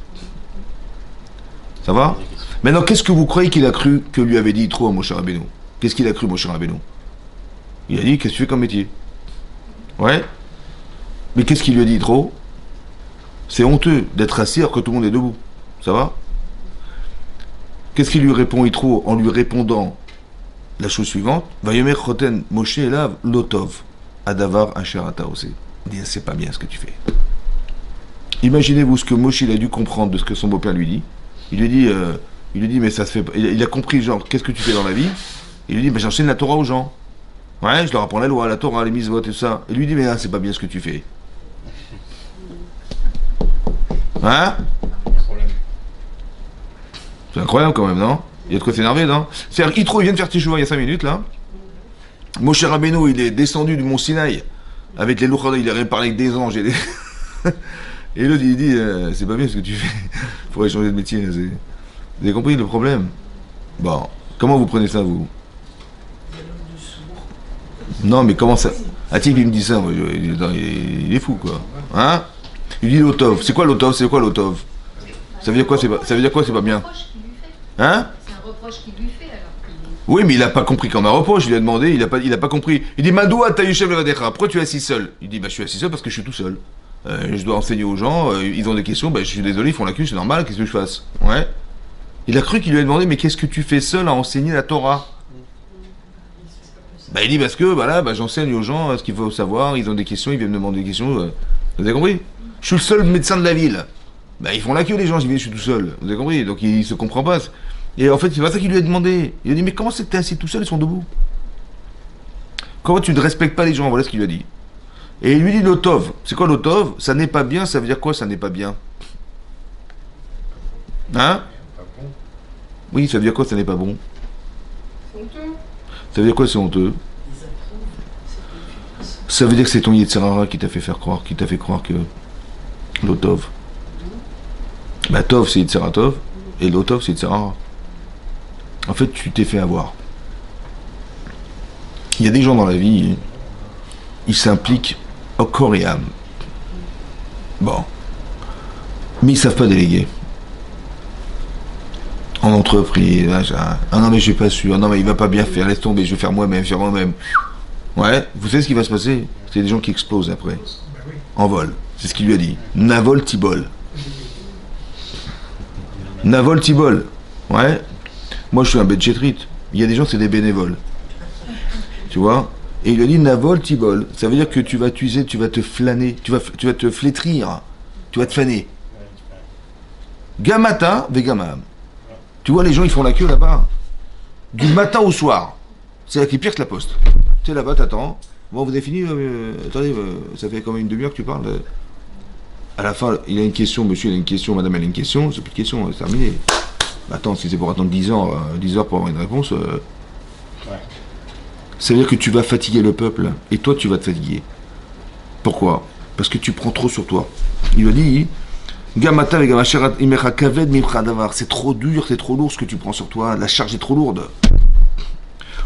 Ça va? Maintenant, qu'est-ce que vous croyez qu'il a cru que lui avait dit Yitro à Moshe Rabbeinu? Qu'est-ce qu'il a cru, Moshe Rabbeinu? Il a dit, qu'est-ce que tu fais comme métier? Ouais? Mais qu'est-ce qu'il lui a dit Yitro? C'est honteux d'être assis alors que tout le monde est debout. Ça va? Qu'est-ce qu'il lui répond Yitro en lui répondant la chose suivante? Vayomer choten Moshe elav lotov adavar asher ata ose. Il dit, c'est pas bien ce que tu fais. Imaginez-vous ce que Moshe il a dû comprendre de ce que son beau-père lui dit. Il lui dit, mais ça se fait pas. Il a compris, genre, qu'est-ce que tu fais dans la vie? Il lui dit, ben j'enseigne la Torah aux gens. Ouais, je leur apprends la loi, la Torah, les mitzvot et tout ça. Il lui dit, mais là, c'est pas bien ce que tu fais. Hein? C'est incroyable quand même, non? Il y a de quoi s'énerver, non? C'est-à-dire, Yitro, il vient de faire Teshuvah il y a 5 minutes, là. Moshe Rabbeinu, il est descendu du mont Sinaï avec les louchades, il a parlé avec des anges. Et l'autre, il dit, c'est pas bien ce que tu fais. Il faudrait changer de métier. Vous avez compris le problème? Bon, comment vous prenez ça, vous? Non, mais comment ça? Un type, il me dit ça, moi, il est fou, quoi. Hein? Il dit l'otov. C'est quoi l'otov? C'est quoi l'otov? Ça veut dire quoi? Ça veut dire quoi? C'est pas bien. Hein? C'est un reproche qu'il lui fait alors qu'il est... Oui, mais il n'a pas compris comme un reproche. Je lui ai demandé, il a pas compris. Il dit Madoua Taïchev Levadecha. Pourquoi tu es assis seul? Il dit bah, je suis assis seul parce que je suis tout seul. Je dois enseigner aux gens, ils ont des questions, bah, je suis désolé, ils font la queue, c'est normal, qu'est-ce que je fasse? Ouais. Il a cru qu'il lui a demandé mais qu'est-ce que tu fais seul à enseigner la Torah? Bah, il dit parce que voilà, bah, j'enseigne aux gens ce qu'il faut savoir, ils ont des questions, ils viennent me demander des questions. Vous avez compris? Je suis le seul médecin de la ville. Bah, ils font la queue les gens, je suis tout seul. Vous avez compris? Donc il se comprend pas. Et en fait, c'est pas ça qu'il lui a demandé. Il a dit mais comment c'est que t'es assis tout seul, ils sont debout? Comment tu ne respectes pas les gens? Voilà ce qu'il lui a dit. Et il lui dit l'otov. C'est quoi l'otov? Ça n'est pas bien, ça veut dire quoi ça n'est pas bien? Hein? Oui, ça veut dire quoi ça n'est pas bon? Ça veut dire quoi c'est honteux? Ça veut dire que c'est ton Yetzirara qui t'a fait faire croire, qui t'a fait croire que l'otov. Bah tov c'est Yetziratov et l'otov c'est Yetzirara. En fait tu t'es fait avoir. Il y a des gens dans la vie, ils s'impliquent au corps et âme. Bon. Mais ils savent pas déléguer. En entreprise, ah non mais je suis pas sûr, ah non mais il va pas bien faire, laisse tomber, je vais faire moi-même, Ouais, vous savez ce qui va se passer? C'est des gens qui explosent après. En vol. C'est ce qu'il lui a dit. Navol Tibol. Navol Tibol. Ouais. Moi je suis un betchétrit. Il y a des gens c'est des bénévoles. Tu vois? Et il lui a dit Navol Tibol. Ça veut dire que tu vas t'user, tu vas te flâner, tu vas te flétrir, tu vas te faner. Gamata vegamam. Tu vois les gens ils font la queue là-bas. Du matin au soir. C'est là qui est pire que la poste. Tu sais là-bas t'attends. Bon vous avez fini attendez, ça fait comme une demi-heure que tu parles. À la fin, il a une question, monsieur il a une question, madame elle a une question, c'est plus de question, c'est terminé. Attends, si c'est pour attendre 10 heures pour avoir une réponse, ça veut dire que tu vas fatiguer le peuple, et toi tu vas te fatiguer. Pourquoi? Parce que tu prends trop sur toi. Il lui a dit, c'est trop dur, c'est trop lourd ce que tu prends sur toi, la charge est trop lourde.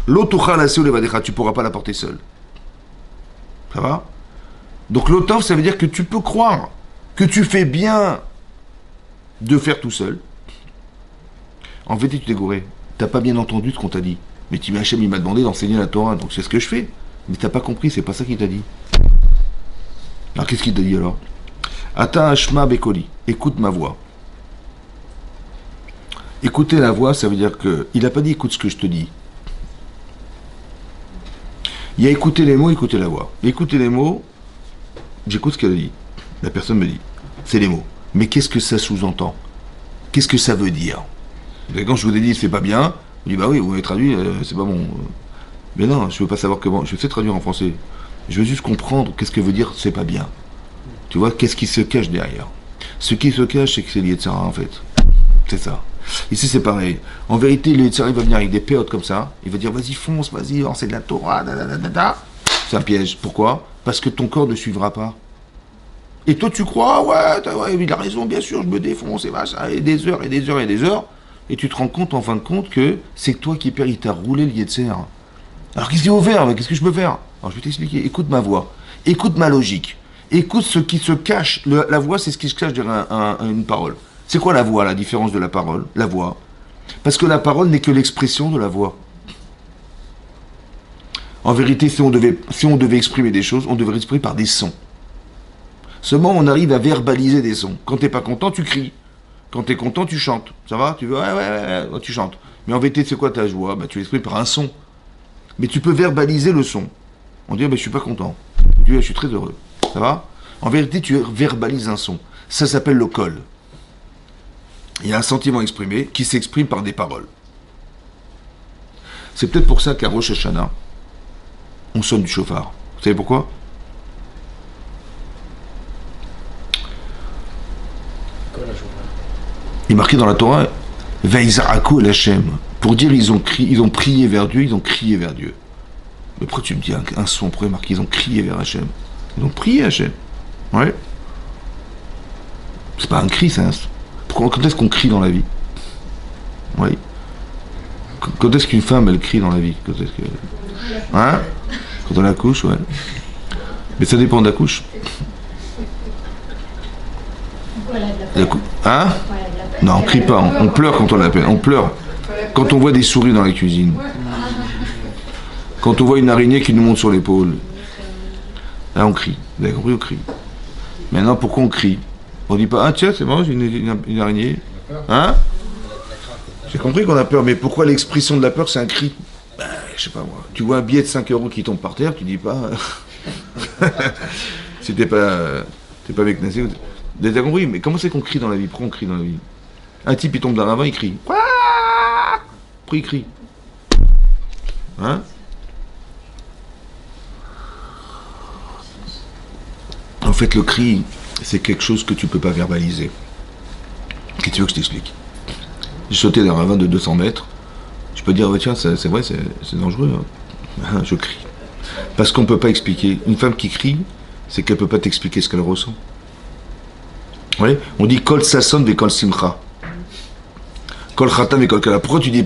Tu pourras pas la porter seul. Ça va? Donc l'otov, ça veut dire que tu peux croire que tu fais bien de faire tout seul. En fait, tu t'es gouré. T'as pas bien entendu ce qu'on t'a dit. Mais tu Hachem, il m'a demandé d'enseigner la Torah, donc c'est ce que je fais. Mais t'as pas compris, c'est pas ça qu'il t'a dit. Alors qu'est-ce qu'il t'a dit alors? Ata Hashma Bekoli, écoute ma voix. Écouter la voix, ça veut dire que il a pas dit écoute ce que je te dis. Il y a écouter les mots, écouter la voix. Écouter les mots, j'écoute ce qu'elle a dit. La personne me dit, c'est les mots. Mais qu'est-ce que ça sous-entend? Qu'est-ce que ça veut dire? Et quand je vous ai dit c'est pas bien, vous dites bah oui, vous m'avez traduit, c'est pas bon. Mais non, je veux pas savoir comment. Je sais traduire en français. Je veux juste comprendre qu'est-ce que veut dire c'est pas bien. Tu vois, qu'est-ce qui se cache derrière? Ce qui se cache, c'est que c'est l'Yetzirah en fait. C'est ça. Ici c'est pareil. En vérité, le Yetzirah il va venir avec des péotes comme ça. Il va dire vas-y fonce, vas-y, c'est de la Torah, c'est un piège. Pourquoi? Parce que ton corps ne suivra pas. Et toi tu crois, ouais, il a raison, bien sûr, je me défonce, et machin, et des heures, et des heures, et des heures. Et tu te rends compte en fin de compte que c'est toi qui perds, il t'a roulé le Yetzirah. Alors qu'est-ce qu'il faut faire? Qu'est-ce que je peux faire? Alors je vais t'expliquer. Écoute ma voix, écoute ma logique, écoute ce qui se cache. La voix, c'est ce qui se cache derrière une parole. C'est quoi la voix, la différence de la parole? La voix. Parce que la parole n'est que l'expression de la voix. En vérité, si on devait exprimer des choses, on devrait exprimer par des sons. Seulement, on arrive à verbaliser des sons. Quand t'es pas content, tu cries. Quand t'es content, tu chantes. Ça va? Tu veux? Ouais, tu chantes. Mais en vérité, c'est quoi ta joie? Bah, tu l'exprimes par un son. Mais tu peux verbaliser le son. On dit, je suis pas content. Tu dis, je suis très heureux. Ça va? En vérité, tu verbalises un son. Ça s'appelle le kol. Il y a un sentiment exprimé qui s'exprime par des paroles. C'est peut-être pour ça qu'à Rosh Hashanah, on sonne du chauffard. Vous savez pourquoi? Il est marqué dans la Torah, Veizaraku el Hashem. Pour dire ils ont prié vers Dieu, ils ont crié vers Dieu. Mais pourquoi tu me dis un son pourrait marquer ils ont crié vers Hashem? Ils ont prié Hashem. Ouais. C'est pas un cri, ça. Quand est-ce qu'on crie dans la vie? Oui. Quand est-ce qu'une femme elle crie dans la vie? Quand est-ce que. Hein? Quand on accouche, ouais. Mais ça dépend de la couche. Voilà, de la La peine. cou- Hein? Voilà, de la peine. Non, on crie pas, on pleure quand on l'appelle. On pleure. Quand on voit des souris dans la cuisine. Quand on voit une araignée qui nous monte sur l'épaule. Là, on crie. Vous avez compris, on crie. Maintenant, pourquoi on crie? On dit pas, ah tiens, c'est marrant, j'ai une araignée. Hein? J'ai compris qu'on a peur, mais pourquoi l'expression de la peur, c'est un cri? Ben, je sais pas moi. Tu vois un billet de 5 euros qui tombe par terre, tu dis pas. Si t'es pas avec Nassé. T'as compris? Mais comment c'est qu'on crie dans la vie? Pourquoi on crie dans la vie? Un type, il tombe dans un ravin, il crie. Pourquoi il crie? Hein? En fait, le cri, c'est quelque chose que tu peux pas verbaliser. Qu'est-ce que tu veux que je t'explique? J'ai sauté dans un ravin de 200 mètres. Je peux dire, oh, tiens, c'est vrai, c'est dangereux. Hein. Je crie. Parce qu'on peut pas expliquer. Une femme qui crie, c'est qu'elle peut pas t'expliquer ce qu'elle ressent. Oui? On dit kol sasson ve kol simcha. Kol khatan ve kol kala. Pourquoi tu dis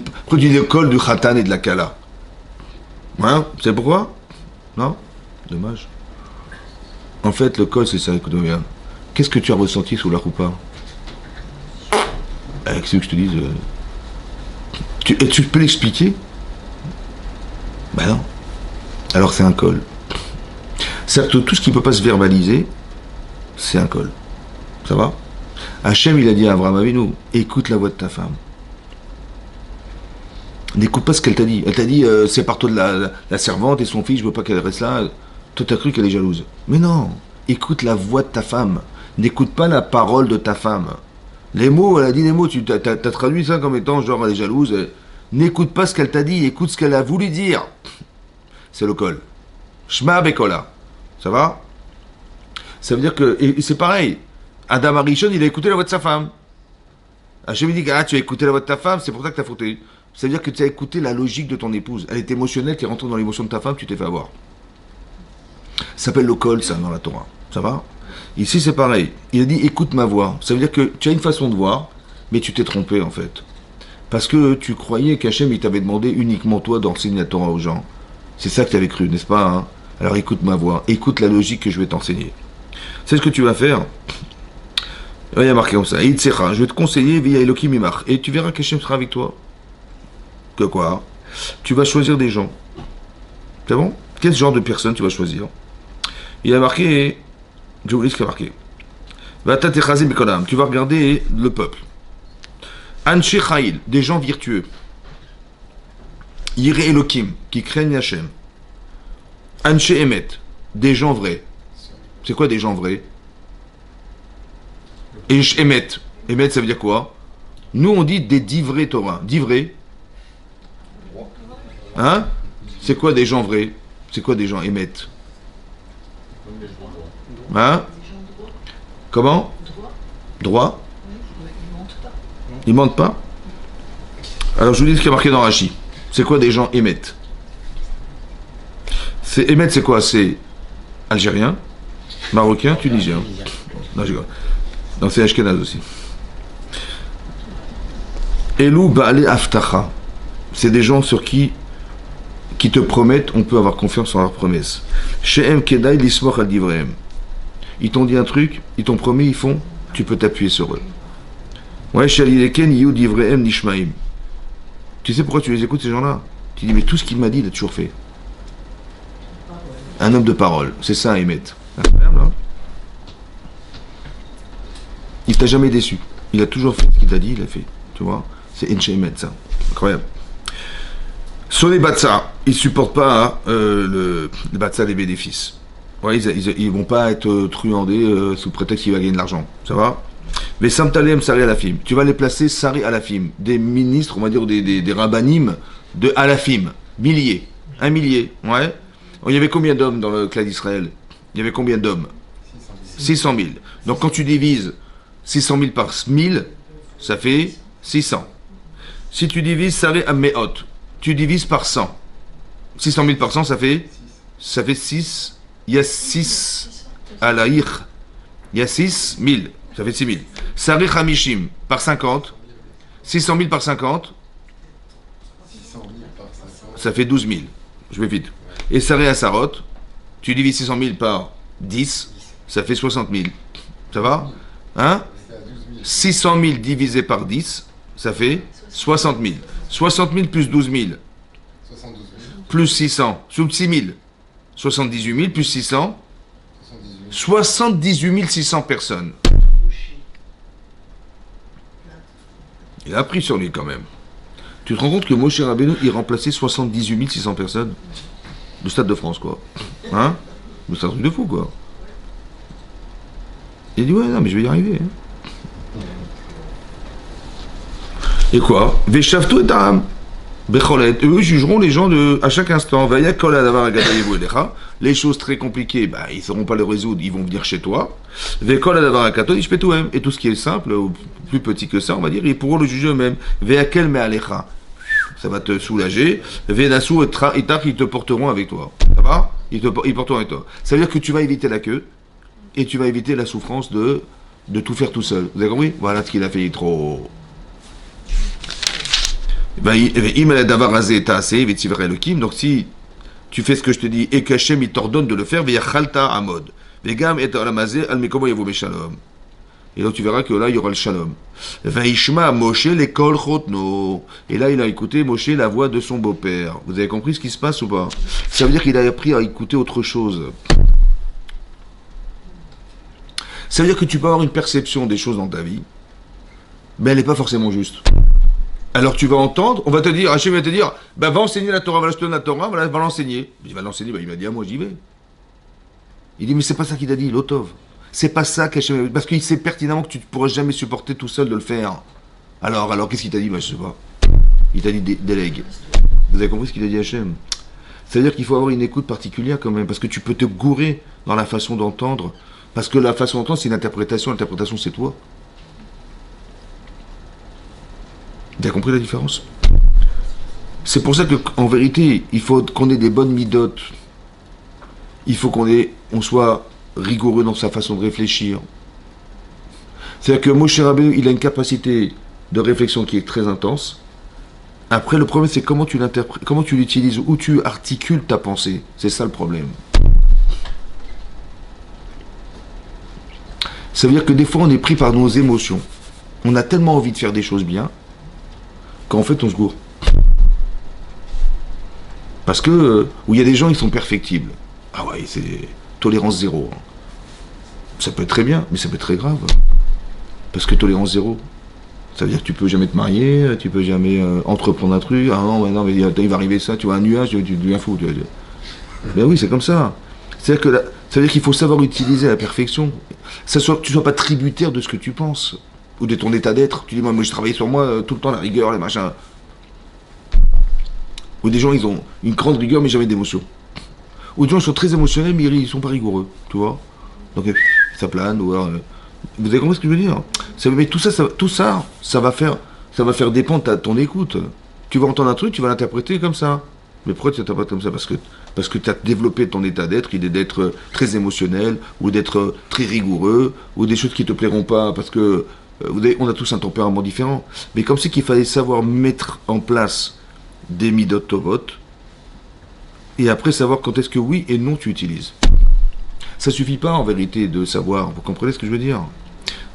le kol du khatan et de la kala? Hein? C'est pourquoi? Non? Dommage. En fait, le kol, c'est ça, écoute bien. Qu'est-ce que tu as ressenti sous la roupa? Qu'est-ce que je te dise? Tu peux l'expliquer? Ben non. Alors c'est un col. C'est-à-dire que tout ce qui ne peut pas se verbaliser, c'est un col. Ça va? Hachem, il a dit à Abraham Avinu, écoute la voix de ta femme. N'écoute pas ce qu'elle t'a dit. Elle t'a dit, sépare-toi de la servante et son fils, je veux pas qu'elle reste là. Toi, t'as cru qu'elle est jalouse. Mais non, écoute la voix de ta femme. N'écoute pas la parole de ta femme. Les mots, elle a dit les mots, t'as traduit ça comme étant genre elle est jalouse. N'écoute pas ce qu'elle t'a dit, écoute ce qu'elle a voulu dire. C'est le col. Shma bekola. Ça va? Ça veut dire que, et c'est pareil. Adam Arishon, il a écouté la voix de sa femme. Hachem dit, ah, tu as écouté la voix de ta femme, c'est pour ça que tu as fauté. Ça veut dire que tu as écouté la logique de ton épouse. Elle est émotionnelle, tu es rentré dans l'émotion de ta femme, tu t'es fait avoir. Ça s'appelle le col, ça, dans la Torah. Ça va? Ici, c'est pareil. Il a dit, écoute ma voix. Ça veut dire que tu as une façon de voir, mais tu t'es trompé, en fait. Parce que tu croyais qu'Hachem, il t'avait demandé uniquement toi d'enseigner la Torah aux gens. C'est ça que tu avais cru, n'est-ce pas, hein? Alors écoute ma voix, écoute la logique que je vais t'enseigner. C'est ce que tu vas faire. Il y a marqué comme ça. Je vais te conseiller via Elohim Imach. Et tu verras qu'Hachem sera avec toi. Que quoi? Tu vas choisir des gens. C'est bon? Quel genre de personne tu vas choisir? Il a marqué. J'ai oublié ce qu'il a marqué. Tu vas regarder le peuple. Anshe Chaïl, des gens vertueux. Yire Elohim, qui craignent Hachem. Anshe Emet, des gens vrais. C'est quoi des gens vrais? Et Emet. Emet, ça veut dire quoi? Nous, on dit des divrei Torah. Divrei. Hein? C'est quoi des gens vrais? C'est quoi des gens Emet? Hein? Comment? Droit? Ils mentent pas? Alors, je vous dis ce qui est marqué dans Rashi. C'est quoi des gens Emet? Emet, c'est quoi? C'est algérien, marocain, tunisien. Non, je rigole. Donc c'est Ashkenaz aussi. Elou Ba'ale Aftacha. C'est des gens sur qui te promettent, on peut avoir confiance en leurs promesses. She'em Kedai Lismoch al Divrehem. Ils t'ont dit un truc, ils t'ont promis, ils font, tu peux t'appuyer sur eux. Ouais, Shalileken Yu Divrehem Nishmaim. Tu sais pourquoi tu les écoutes, ces gens-là? Tu dis, mais tout ce qu'il m'a dit, il a toujours fait. Un homme de parole, c'est ça, Emet. Incroyable, hein? Il t'a jamais déçu. Il a toujours fait ce qu'il t'a dit, il a fait. Tu vois? C'est Enche Emet, ça. Incroyable. Sur les Batsa, ils ne supportent pas le Batsa des bénéfices. Ouais, ils vont pas être truandés sous prétexte qu'ils vont gagner de l'argent. Ça va? Mais Samtalem Sari Alafim. Tu vas les placer Sari Alafim. Des ministres, on va dire des rabbanim de Alafim. Milliers. 1 millier. Ouais. Il y avait combien d'hommes dans le clan d'Israël? Il y avait combien d'hommes? 600 000. Donc quand tu divises 600 000 par 1000, ça fait 600. Si tu divises Sari Ammeot, tu divises par 100. 600 000 par 100, ça fait 6. Il y a 6 à l'Aïr. Il y a 6 000. Ça fait 6 000. Sari Hamishim par 50. 600 000 par 50. Ça fait 12 000. Je vais vite. Et Sari Asarot, tu divises 600 000 par 10, ça fait 60 000. Ça va? Hein? 600 000 divisé par 10, ça fait 60 000. 60 000 plus 12 000, plus 600, sous 6 000. 78 000 plus 600, 78 600 personnes. Il a appris sur lui quand même. Tu te rends compte que Moshe Rabbeinu, il remplaçait 78 600 personnes? Le Stade de France, quoi. Hein? C'est un truc de fou, quoi. Il a dit, ouais, non, mais je vais y arriver. Hein. Et quoi? Veshavtu et Taram. Becholet. Eux jugeront les gens à chaque instant. Les choses très compliquées, bah, ils ne sauront pas les résoudre, ils vont venir chez toi. Et tout ce qui est simple, ou plus petit que ça, on va dire, ils pourront le juger eux-mêmes. Ça va te soulager. Venasu et Itar, ils te porteront avec toi. Ça va? Ils porteront avec toi. Ça veut dire que tu vas éviter la queue et tu vas éviter la souffrance de tout faire tout seul. Vous avez compris? Voilà ce qu'il a fait, trop. Donc si tu fais ce que je te dis et que Hachem il t'ordonne de le faire, et donc tu verras que là il y aura le shalom. Et là il a écouté Moshe la voix de son beau-père. Vous avez compris ce qui se passe ou pas? Ça veut dire qu'il a appris à écouter autre chose. Ça veut dire que tu peux avoir une perception des choses dans ta vie, mais elle n'est pas forcément juste. Alors tu vas entendre, on va te dire, Hachem va te dire, bah va enseigner la Torah, va te donner la Torah, va l'enseigner. Il va l'enseigner, bah, il m'a dit, ah, moi j'y vais. Il dit, mais c'est pas ça qu'il a dit, l'Otov. C'est pas ça qu'Hachem, parce qu'il sait pertinemment que tu ne pourras jamais supporter tout seul de le faire. Alors qu'est-ce qu'il t'a dit? Bah je sais pas. Il t'a dit délègue. Vous avez compris ce qu'il a dit Hachem? Ça veut dire qu'il faut avoir une écoute particulière quand même, parce que tu peux te gourer dans la façon d'entendre, parce que la façon d'entendre c'est une interprétation, l'interprétation c'est toi. Tu as compris la différence? C'est pour ça qu'en vérité, il faut qu'on ait des bonnes midotes. Il faut qu'on soit rigoureux dans sa façon de réfléchir. C'est-à-dire que Moshe Rabbeinu, il a une capacité de réflexion qui est très intense. Après, le problème, c'est comment tu l'interprètes, comment tu l'utilises, où tu articules ta pensée. C'est ça le problème. Ça veut dire que des fois, on est pris par nos émotions. On a tellement envie de faire des choses bien qu'en fait on se gourre. Parce que, où il y a des gens, ils sont perfectibles. Ah ouais, c'est tolérance zéro. Ça peut être très bien, mais ça peut être très grave. Parce que tolérance zéro, ça veut dire que tu peux jamais te marier, tu peux jamais entreprendre un truc. Ah non, mais il va arriver ça, tu vois un nuage, tu deviens fou. Ben oui, c'est comme ça. C'est-à-dire que ça veut dire qu'il faut savoir utiliser la perfection. Que tu sois pas tributaire de ce que tu penses. Ou de ton état d'être. Tu dis, moi je travaille sur moi tout le temps, la rigueur, les machins. Ou des gens, ils ont une grande rigueur, mais jamais d'émotion. Ou des gens, ils sont très émotionnels, mais ils sont pas rigoureux, tu vois. Donc, ça plane, ou alors... vous avez compris ce que je veux dire? Mais tout ça, ça va faire dépendre ton écoute. Tu vas entendre un truc, tu vas l'interpréter comme ça. Mais pourquoi tu n'interprètes comme ça? Parce que tu as développé ton état d'être, il est d'être très émotionnel, ou d'être très rigoureux, ou des choses qui ne te plairont pas, parce que on a tous un tempérament différent. Mais comme c'est qu'il fallait savoir mettre en place des midot tovot, et après savoir quand est-ce que oui et non tu utilises. Ça suffit pas en vérité de savoir, vous comprenez ce que je veux dire?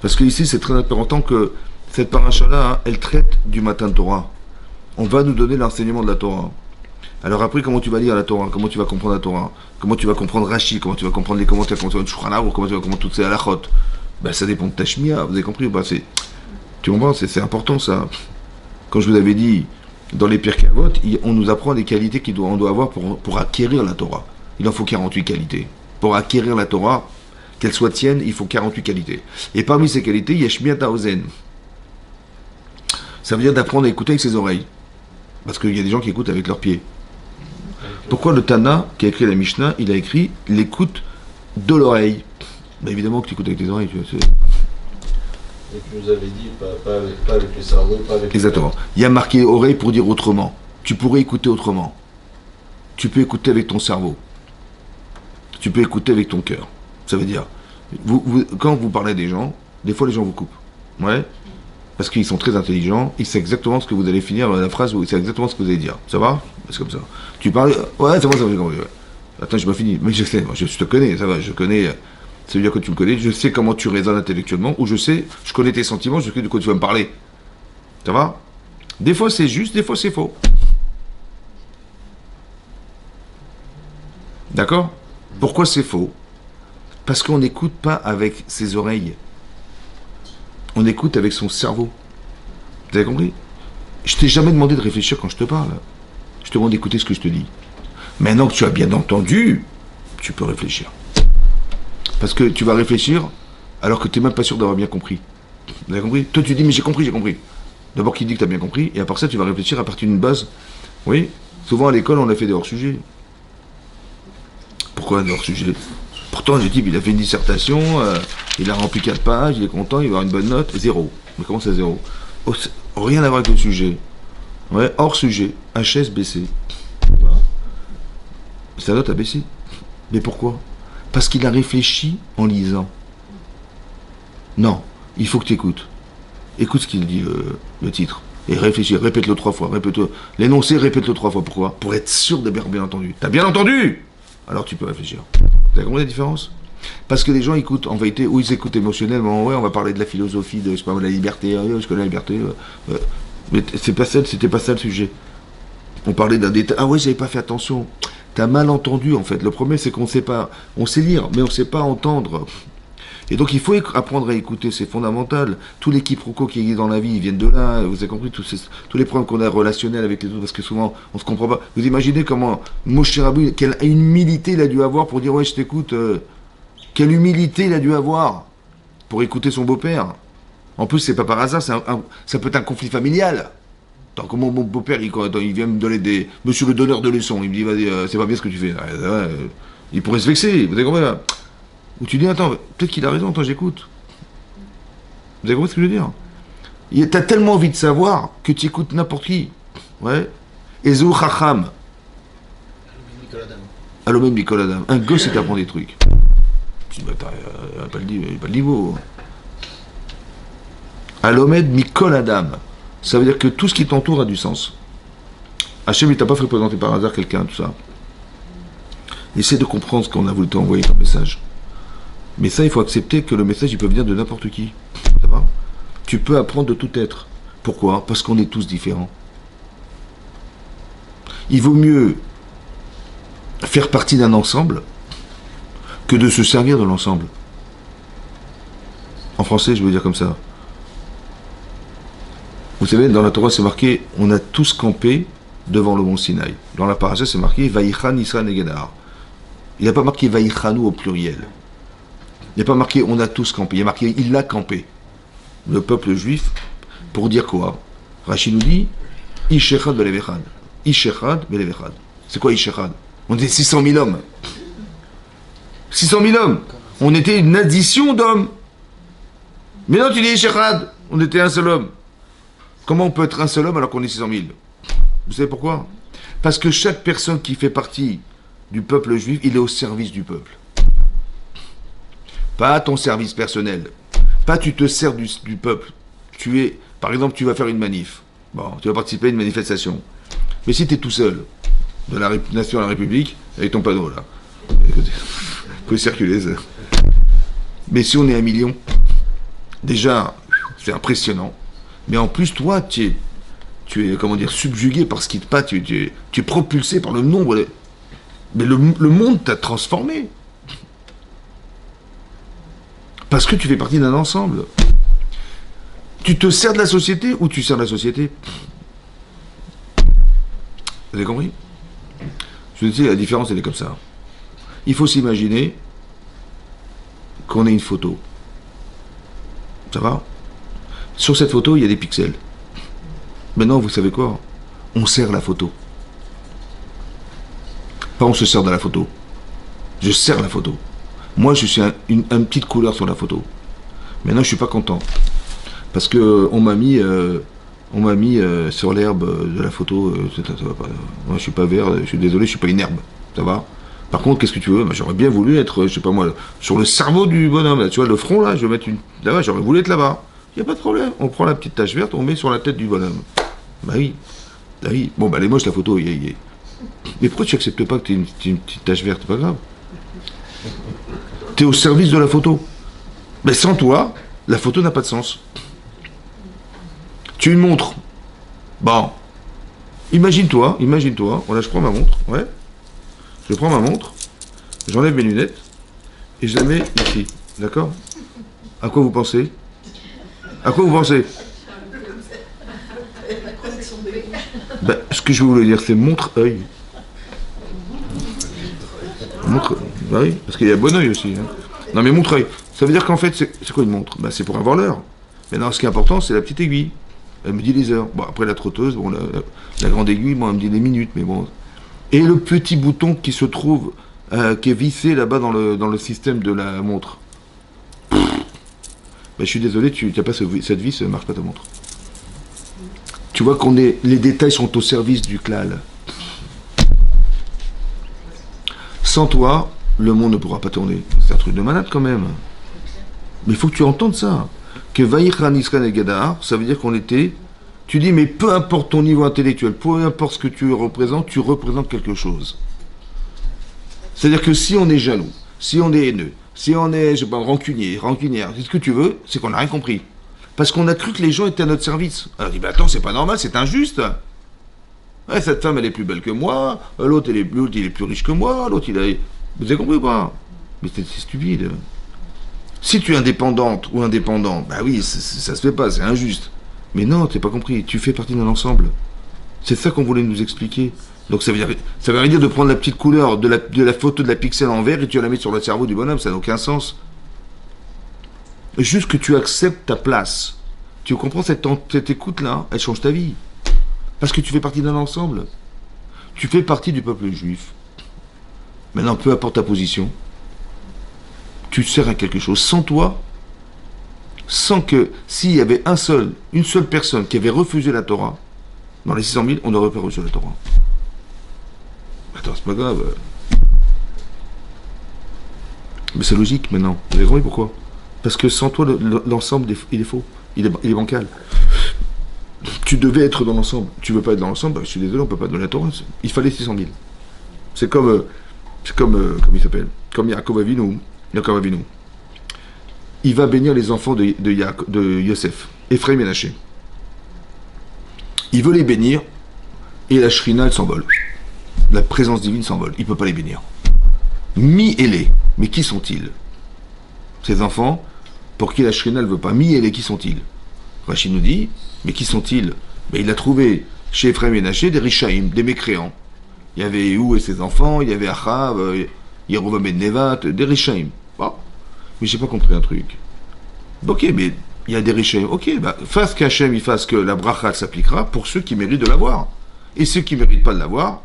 Parce que ici c'est très important que cette paracha-là, hein, elle traite du matin de Torah. On va nous donner l'enseignement de la Torah. Alors après, comment tu vas lire la Torah? Comment tu vas comprendre la Torah? Comment tu vas comprendre Rashi? Comment tu vas comprendre les commentaires? Comment tu vas comprendre Shulchan Aruch? Comment tu vas comprendre toutes ces halachot? Ben, ça dépend de ta shmia, vous avez compris ou pas? Tu comprends? C'est important ça. Quand je vous avais dit, dans les Pirkei Avot, on nous apprend des qualités qu'on doit avoir pour acquérir la Torah. Il en faut 48 qualités. Pour acquérir la Torah, qu'elle soit tienne, il faut 48 qualités. Et parmi ces qualités, il y a shmiat haozen. Ça veut dire d'apprendre à écouter avec ses oreilles. Parce qu'il y a des gens qui écoutent avec leurs pieds. Pourquoi le Tana, qui a écrit la Mishnah, il a écrit l'écoute de l'oreille? Ben évidemment que tu écoutes avec tes oreilles. Tu vois, et tu nous avais dit, pas avec le cerveau, pas avec... Exactement. Il y a marqué oreille pour dire autrement. Tu pourrais écouter autrement. Tu peux écouter avec ton cerveau. Tu peux écouter avec ton cœur. Ça veut dire, quand vous parlez des gens, des fois les gens vous coupent. Ouais. Parce qu'ils sont très intelligents, ils savent exactement ce que vous allez finir la phrase, ils savent exactement ce que vous allez dire. Ça va? C'est comme ça. Tu parles, ouais, c'est bon, ça va, j'ai compris. Ouais. Attends, j'ai pas fini. Mais je sais, moi, je te connais, ça va, je connais. Ça veut dire que tu me connais, je sais comment tu raisonnes intellectuellement, ou je connais tes sentiments, je sais de quoi tu vas me parler. Ça va? Des fois c'est juste, des fois c'est faux. D'accord? Pourquoi c'est faux? Parce qu'on n'écoute pas avec ses oreilles. On écoute avec son cerveau. Vous avez compris? Je t'ai jamais demandé de réfléchir quand je te parle. Je te demande d'écouter ce que je te dis. Maintenant que tu as bien entendu, tu peux réfléchir. Parce que tu vas réfléchir alors que tu n'es même pas sûr d'avoir bien compris. Vous avez compris? Toi tu dis mais j'ai compris, j'ai compris. D'abord qui dit que tu as bien compris, et à part ça tu vas réfléchir à partir d'une base. Oui, souvent à l'école on a fait des hors-sujets. Pourquoi des hors-sujets? Pourtant le type il a fait une dissertation, il a rempli 4 pages, il est content, il va avoir une bonne note, 0. Mais comment ça 0? Oh, rien à voir avec le sujet. Ouais, hors sujet, HS baissé. Sa note a baissé. Mais pourquoi? Parce qu'il a réfléchi en lisant. Non, il faut que tu écoutes. Écoute ce qu'il dit, le titre. Et réfléchis, répète-le 3 fois. Répète-le. L'énoncé, répète-le 3 fois. Pourquoi? Pour être sûr d'avoir bien entendu. T'as bien entendu? Alors tu peux réfléchir. Vous avez compris la différence? Parce que les gens écoutent, en vérité, ou ils écoutent émotionnellement, ouais, on va parler de la philosophie, de, je sais pas, de la liberté, je connais la liberté. Mais c'est pas ça, c'était pas ça le sujet. On parlait d'un détail. Ah ouais, j'avais pas fait attention. T'as mal entendu, en fait. Le problème, c'est qu'on sait pas. On sait lire, mais on sait pas entendre. Et donc, il faut apprendre à écouter, c'est fondamental. Tous les quiproquos qui existent dans la vie, ils viennent de là. Vous avez compris, tous les problèmes qu'on a relationnels avec les autres, parce que souvent, on se comprend pas. Vous imaginez comment Moshe Rabbeinu, quelle humilité il a dû avoir pour dire, ouais, je t'écoute. Quelle humilité il a dû avoir pour écouter son beau-père. En plus, c'est pas par hasard, ça peut être un conflit familial. Tant que mon beau-père, il vient me donner des... Monsieur le donneur de leçons, il me dit, vas-y, c'est pas bien ce que tu fais. Il pourrait se vexer, vous avez compris là? Ou tu dis, attends, peut-être qu'il a raison, attends, j'écoute. Vous avez compris ce que je veux dire? T'as tellement envie de savoir que tu écoutes n'importe qui. Ouais. Ezou Chacham. Alomem Mikol Adam. Un gosse, il t'apprend des trucs. Tu dis, bah, pas le niveau. Alomed Mikol Adam. Ça veut dire que tout ce qui t'entoure a du sens. Hachem, il t'a pas fait présenter par hasard quelqu'un, tout ça. Essaie de comprendre ce qu'on a voulu t'envoyer comme message. Mais ça, il faut accepter que le message, il peut venir de n'importe qui. Ça va? Tu peux apprendre de tout être. Pourquoi? Parce qu'on est tous différents. Il vaut mieux faire partie d'un ensemble que de se servir de l'ensemble. En français, je veux dire comme ça. Vous savez, dans la Torah, c'est marqué, on a tous campé devant le mont Sinaï. Dans la paracha, c'est marqué, Vaïchan Israël Negedar. Il n'y a pas marqué Vaïchanou au pluriel. Il n'y a pas marqué, on a tous campé. Il y a marqué, il a campé. Le peuple juif, pour dire quoi? Rachid nous dit, Ishechad Belevechad. Ishechad Belevechad. C'est quoi Ishechad? On était 600 000 hommes. 600 000 hommes. On était une addition d'hommes. Mais non, tu dis Ishechad. On était un seul homme. Comment on peut être un seul homme alors qu'on est 600 000? Vous savez pourquoi? Parce que chaque personne qui fait partie du peuple juif, il est au service du peuple. Pas à ton service personnel. Pas tu te sers du peuple. Tu es, par exemple, tu vas faire une manif. Bon, tu vas participer à une manifestation. Mais si tu es tout seul, de la nation à la République, avec ton panneau là, vous pouvez circuler ça. Mais si on est 1 million, déjà, c'est impressionnant. Mais en plus, toi, tu es comment dire, subjugué par ce qui te passe, tu es propulsé par le nombre. Mais le monde t'a transformé. Parce que tu fais partie d'un ensemble. Tu te sers de la société ou tu sers de la société? Vous avez compris? Je vous dis, la différence, elle est comme ça. Il faut s'imaginer qu'on ait une photo. Ça va? Sur cette photo, il y a des pixels. Maintenant, vous savez quoi? On sert la photo. Pas on se sert de la photo. Je sers la photo. Moi, je suis une petite couleur sur la photo. Maintenant, je suis pas content. Parce que on m'a mis sur l'herbe de la photo. Ça va pas. Moi, je suis pas vert. Je suis désolé, je suis pas une herbe. Ça va? Par contre, qu'est-ce que tu veux? Bah, j'aurais bien voulu être, je sais pas moi, sur le cerveau du bonhomme. Là, tu vois, le front, là, je vais mettre une... Là-bas, j'aurais voulu être là-bas. Il n'y a pas de problème. On prend la petite tache verte, on met sur la tête du bonhomme. Bah oui. Bah oui. Bon, bah, elle est moche, la photo. Mais pourquoi tu n'acceptes pas que tu aies une petite tache verte? C'est pas grave. Tu es au service de la photo. Mais sans toi, la photo n'a pas de sens. Tu une montre. Bon. Imagine-toi, voilà, je prends ma montre, ouais. Je prends ma montre, j'enlève mes lunettes, et je la mets ici. D'accord? À quoi vous pensez? À quoi vous pensez? Ben, ce que je voulais dire, c'est montre-œil. Montre, bah oui, parce qu'il y a bon œil aussi. Hein. Non mais montre-œil, ça veut dire qu'en fait, c'est quoi une montre? Ben, c'est pour avoir l'heure. Mais non, ce qui est important, c'est la petite aiguille. Elle me dit les heures. Bon, après la trotteuse, bon, la grande aiguille, bon, elle me dit les minutes, mais bon. Et le petit bouton qui se trouve, qui est vissé là-bas dans le système de la montre. Ben, je suis désolé, tu n'as pas cette vis, ça ne marche pas ta montre. Tu vois les détails sont au service du klal. Sans toi, le monde ne pourra pas tourner. C'est un truc de malade quand même. Mais il faut que tu entendes ça. Que Vaïchan Israël et Gadar, ça veut dire qu'on était. Tu dis, mais peu importe ton niveau intellectuel, peu importe ce que tu représentes quelque chose. C'est-à-dire que si on est jaloux, si on est haineux, si on est, je sais pas, rancunière, c'est ce que tu veux, c'est qu'on n'a rien compris. Parce qu'on a cru que les gens étaient à notre service. Alors on dit, bah attends, c'est pas normal, c'est injuste. Ouais, cette femme, elle est plus belle que moi, l'autre, il est plus riche que moi, l'autre, il a... Vous avez compris ou pas? Mais c'est stupide. Si tu es indépendante ou indépendant, bah oui, ça se fait pas, c'est injuste. Mais non, t'as pas compris, tu fais partie d'un ensemble. C'est ça qu'on voulait nous expliquer. Donc ça veut rien dire de prendre la petite couleur de la photo de la pixel en vert et tu la mets sur le cerveau du bonhomme, ça n'a aucun sens. Juste que tu acceptes ta place. Tu comprends cette écoute-là, elle change ta vie. Parce que tu fais partie d'un ensemble. Tu fais partie du peuple juif. Maintenant, peu importe ta position, tu sers à quelque chose. Sans toi, sans que, s'il y avait une seule personne qui avait refusé la Torah, dans les 600 000, on n'aurait pas reçu la Torah. Attends, c'est pas grave. Mais c'est logique maintenant. Vous avez compris pourquoi? Parce que sans toi, l'ensemble, il est faux. Il est bancal. Tu devais être dans l'ensemble. Tu veux pas être dans l'ensemble, bah, je suis désolé, on peut pas donner la Torah. Il fallait 600 000. C'est comme il s'appelle, comme Yaakov Avinu. Il va bénir les enfants de Yosef, Ephraim et Ménaché. Il veut les bénir, et la Shrina, elle s'envole. La présence divine s'envole. Il ne peut pas les bénir. Mi-élé. Mais qui sont-ils? Ces enfants, pour qui la Shrina ne veut pas. Mi-élé, qui sont-ils? Rachid nous dit, mais qui sont-ils? Mais il a trouvé chez Ephraim et Ménaché des Rishaïm, des mécréants. Il y avait Ehud et ses enfants, il y avait Achav, Yerovam et Nevat, des Rishaïm. Bon. Mais j'ai pas compris un truc. Ok, mais il y a des Rishaïm. Ok, bah, fasse qu'Hachem, il fasse que la bracha s'appliquera pour ceux qui méritent de l'avoir. Et ceux qui ne méritent pas de l'avoir,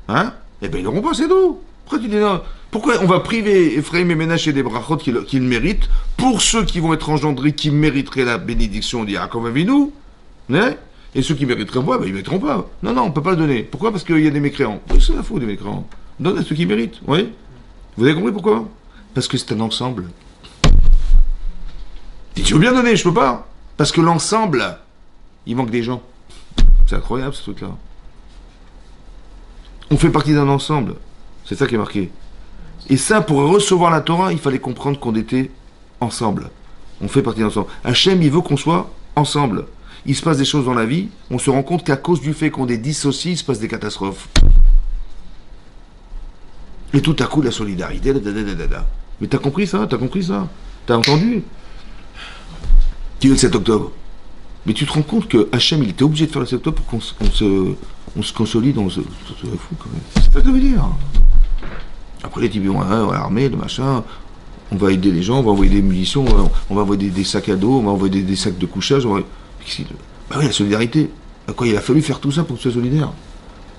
hein, eh ben ils n'auront pas, c'est tout. Pourquoi tu dis non? Pourquoi on va priver Ephraim et Ménaché des brachot qu'ils méritent pour ceux qui vont être engendrés, qui mériteraient la bénédiction d'Yaakov Avinu, hein? Et ceux qui mériteraient pas, ben, ils ne mériteront pas. Non, on ne peut pas le donner. Pourquoi? Parce qu'il y a des mécréants. C'est la faute des mécréants. Donne à ceux qui méritent, oui. Vous avez compris pourquoi? Parce que c'est un ensemble. Et tu veux bien donner, je peux pas. Parce que l'ensemble, il manque des gens. C'est incroyable ce truc-là. On fait partie d'un ensemble. C'est ça qui est marqué. Et ça, pour recevoir la Torah, il fallait comprendre qu'on était ensemble. On fait partie d'un ensemble. Hachem, il veut qu'on soit ensemble. Il se passe des choses dans la vie, on se rend compte qu'à cause du fait qu'on est dissociés, il se passe des catastrophes. Et tout à coup, la solidarité, Mais t'as compris ça? T'as entendu? Qui est le 7 octobre? Mais tu te rends compte que Hachem, il était obligé de faire le 7 octobre pour qu'on se consolide, c'est fou quand même. C'est pas ce que ça veut dire. Après les types, on va l'armée, le machin, on va aider les gens, on va envoyer des munitions, on va envoyer des sacs à dos, on va envoyer des sacs de couchage, bah oui, la solidarité. À quoi il a fallu faire tout ça pour que ce soit solidaire?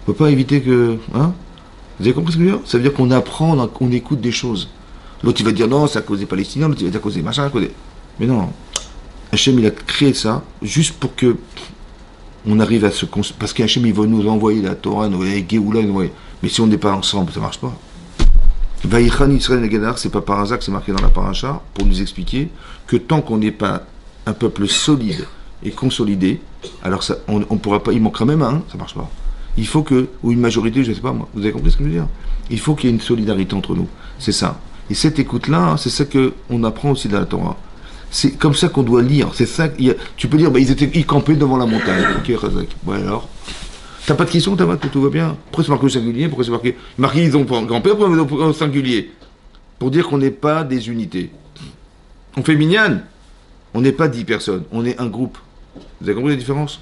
On peut pas éviter que... Hein? Vous avez compris ce que je veux dire? Ça veut dire qu'on apprend, on écoute des choses. L'autre il va dire non, c'est à cause des Palestiniens, l'autre il va dire à cause des machins, mais non. Hachem il a créé ça juste pour que on arrive à se... Parce qu'Hachem il va nous envoyer la Torah, nous envoyer Géoula, mais si on n'est pas ensemble, ça marche pas. Vaïchan Israël et Gadar, c'est pas par hasard que c'est marqué dans la paracha, pour nous expliquer que tant qu'on n'est pas un peuple solide et consolidé, alors ça, on pourra pas, il manquera même un, ça marche pas. Il faut que, ou une majorité, je ne sais pas moi, vous avez compris ce que je veux dire? Il faut qu'il y ait une solidarité entre nous. C'est ça. Et cette écoute-là, c'est ça qu'on apprend aussi dans la Torah. C'est comme ça qu'on doit lire. C'est ça. Tu peux dire, ils campaient devant la montagne. Ok, Razak. Ouais, alors. T'as pas de question, t'as pas que tout va bien. Pourquoi c'est marqué au singulier? Pourquoi c'est marqué ils ont campé, pourquoi ils ont au singulier? Pour dire qu'on n'est pas des unités. On fait minyan. On n'est pas 10 personnes. On est un groupe. Vous avez compris la différence?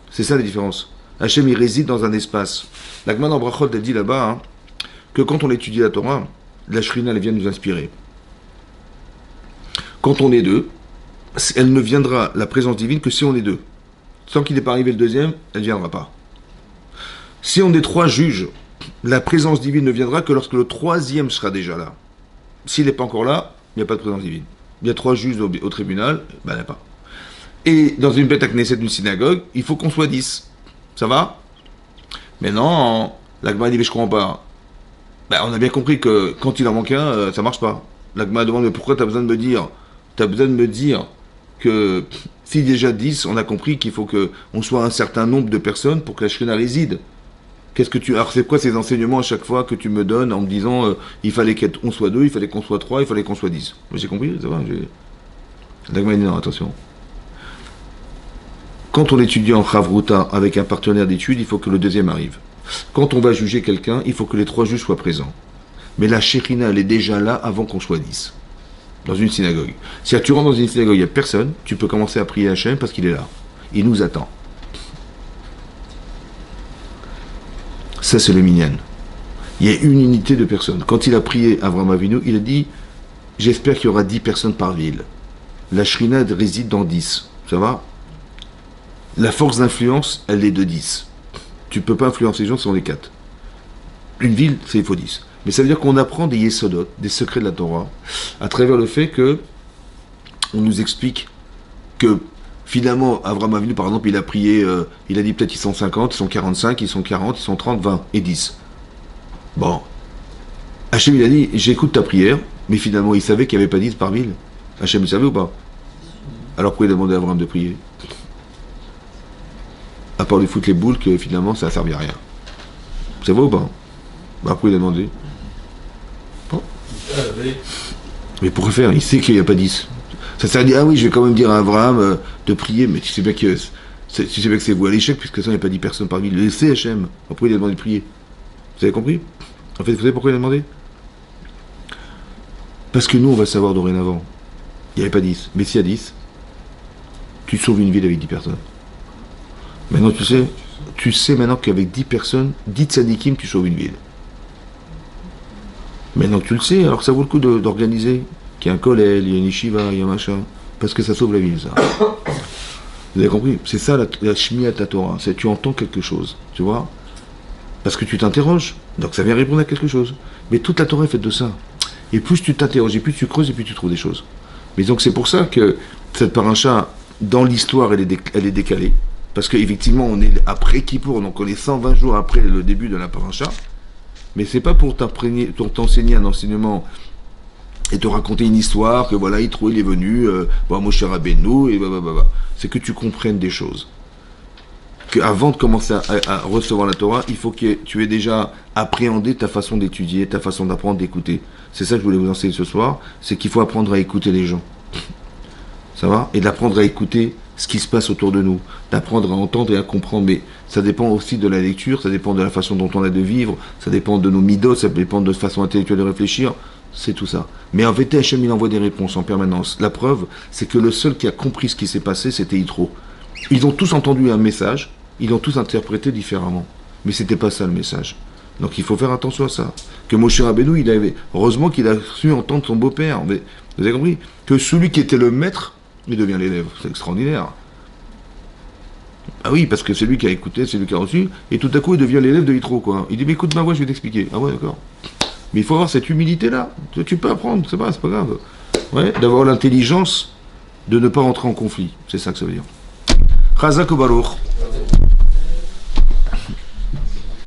C'est ça la différence. Hachem, il réside dans un espace. La Gemara dans Brachot, elle dit là-bas que quand on étudie la Torah, la Shrina, elle vient nous inspirer. Quand on est deux, elle ne viendra, la présence divine, que si on est deux. Tant qu'il n'est pas arrivé le deuxième, elle ne viendra pas. Si on est 3 juges, la présence divine ne viendra que lorsque le 3e sera déjà là. S'il n'est pas encore là, il n'y a pas de présence divine. Il y a 3 juges au tribunal, il n'y en a pas. Et dans une bête à Knesset d'une synagogue, il faut qu'on soit 10. Ça va? Mais non, la Gemara dit, mais je ne comprends pas. On a bien compris que quand il en manque un, ça ne marche pas. La Gemara demande, mais pourquoi tu as besoin de me dire? Tu as besoin de me dire que si déjà 10, on a compris qu'il faut qu'on soit un certain nombre de personnes pour que la Shrina réside. Alors c'est quoi ces enseignements à chaque fois que tu me donnes en me disant il fallait qu'on soit 2, il fallait qu'on soit 3, il fallait qu'on soit 10? J'ai compris, ça va? La Gemara dit non, attention. Quand on étudie en Chavruta avec un partenaire d'études, il faut que le deuxième arrive. Quand on va juger quelqu'un, il faut que les 3 juges soient présents. Mais la Shekhinah, elle est déjà là avant qu'on soit 10. Dans une synagogue. Si tu rentres dans une synagogue, il n'y a personne, tu peux commencer à prier Hachem parce qu'il est là. Il nous attend. Ça, c'est le minyan. Il y a une unité de personnes. Quand il a prié Avraham Avinu, il a dit « J'espère qu'il y aura 10 personnes par ville. » La Shrina réside dans 10. Ça va? La force d'influence, elle est de 10. Tu ne peux pas influencer les gens si on est 4. Une ville, il faut 10. Mais ça veut dire qu'on apprend des yesodot, des secrets de la Torah, à travers le fait que on nous explique que finalement, Avraham Avinu, par exemple, il a prié, il a dit peut-être ils sont 50, ils sont 45, ils sont 40, ils sont 30, 20 et 10. Bon. Hachem, il a dit, j'écoute ta prière, mais finalement, il savait qu'il n'y avait pas 10 par ville. Hachem, il savait ou pas? Alors pourquoi il a demandé à Avraham de prier? À part lui foutre les boules, que finalement, ça n'a servi à rien. C'est vrai ou pas? Pourquoi il a demandé? Bon. Mais pourquoi faire? Il sait qu'il n'y a pas 10. Ça sert à dire, ah oui, je vais quand même dire à Abraham de prier, mais tu sais bien que c'est vous à l'échec, puisque ça, il n'y a pas 10 personnes par ville. Laissez Hachem. Pourquoi il a demandé de prier? Vous avez compris? En fait, vous savez pourquoi il a demandé? Parce que nous, on va savoir dorénavant. Il n'y avait pas 10. Mais s'il y a 10, tu sauves une ville avec 10 personnes. Maintenant, tu sais maintenant qu'avec 10 personnes, 10 tzadikim, tu sauves une ville. Maintenant que tu le sais, alors ça vaut le coup d'organiser. Qu'il y a un kollel, il y a une yeshiva, il y a un machin. Parce que ça sauve la ville, ça. Vous avez compris? C'est ça la shmiat Torah. C'est tu entends quelque chose, tu vois? Parce que tu t'interroges. Donc ça vient répondre à quelque chose. Mais toute la Torah est faite de ça. Et plus tu t'interroges, et plus tu creuses, et plus tu trouves des choses. Mais donc c'est pour ça que cette paracha, dans l'histoire, elle est décalée. Parce qu'effectivement, on est après Kippour, donc on est 120 jours après le début de la paracha. Mais c'est pas pour t'enseigner un enseignement et te raconter une histoire que voilà, Yitro il est venu, Moshe Rabbeinu, et blablabla. C'est que tu comprennes des choses. Qu'avant de commencer à recevoir la Torah, il faut que tu aies déjà appréhendé ta façon d'étudier, ta façon d'apprendre, d'écouter. C'est ça que je voulais vous enseigner ce soir, c'est qu'il faut apprendre à écouter les gens. Ça va? Et d'apprendre à écouter ce qui se passe autour de nous, d'apprendre à entendre et à comprendre, mais ça dépend aussi de la lecture, ça dépend de la façon dont on a de vivre, ça dépend de nos midot, ça dépend de notre façon intellectuelle de réfléchir, c'est tout ça. Mais en vérité, Hachem, il envoie des réponses en permanence. La preuve, c'est que le seul qui a compris ce qui s'est passé, c'était Yitro. Ils ont tous entendu un message, ils l'ont tous interprété différemment, mais c'était pas ça le message. Donc il faut faire attention à ça. Que Moshe Rabbeinu, heureusement qu'il a su entendre son beau-père. Vous avez compris? Que celui qui était le maître, il devient l'élève. C'est extraordinaire. Ah oui, parce que c'est lui qui a écouté, c'est lui qui a reçu, et tout à coup il devient l'élève de Yitro, quoi. Il dit, mais écoute ma voix, je vais t'expliquer. Ah ouais, d'accord. Mais il faut avoir cette humilité-là. Tu peux apprendre, c'est pas grave. Ouais, d'avoir l'intelligence de ne pas rentrer en conflit. C'est ça que ça veut dire. Chazak ou Baruch.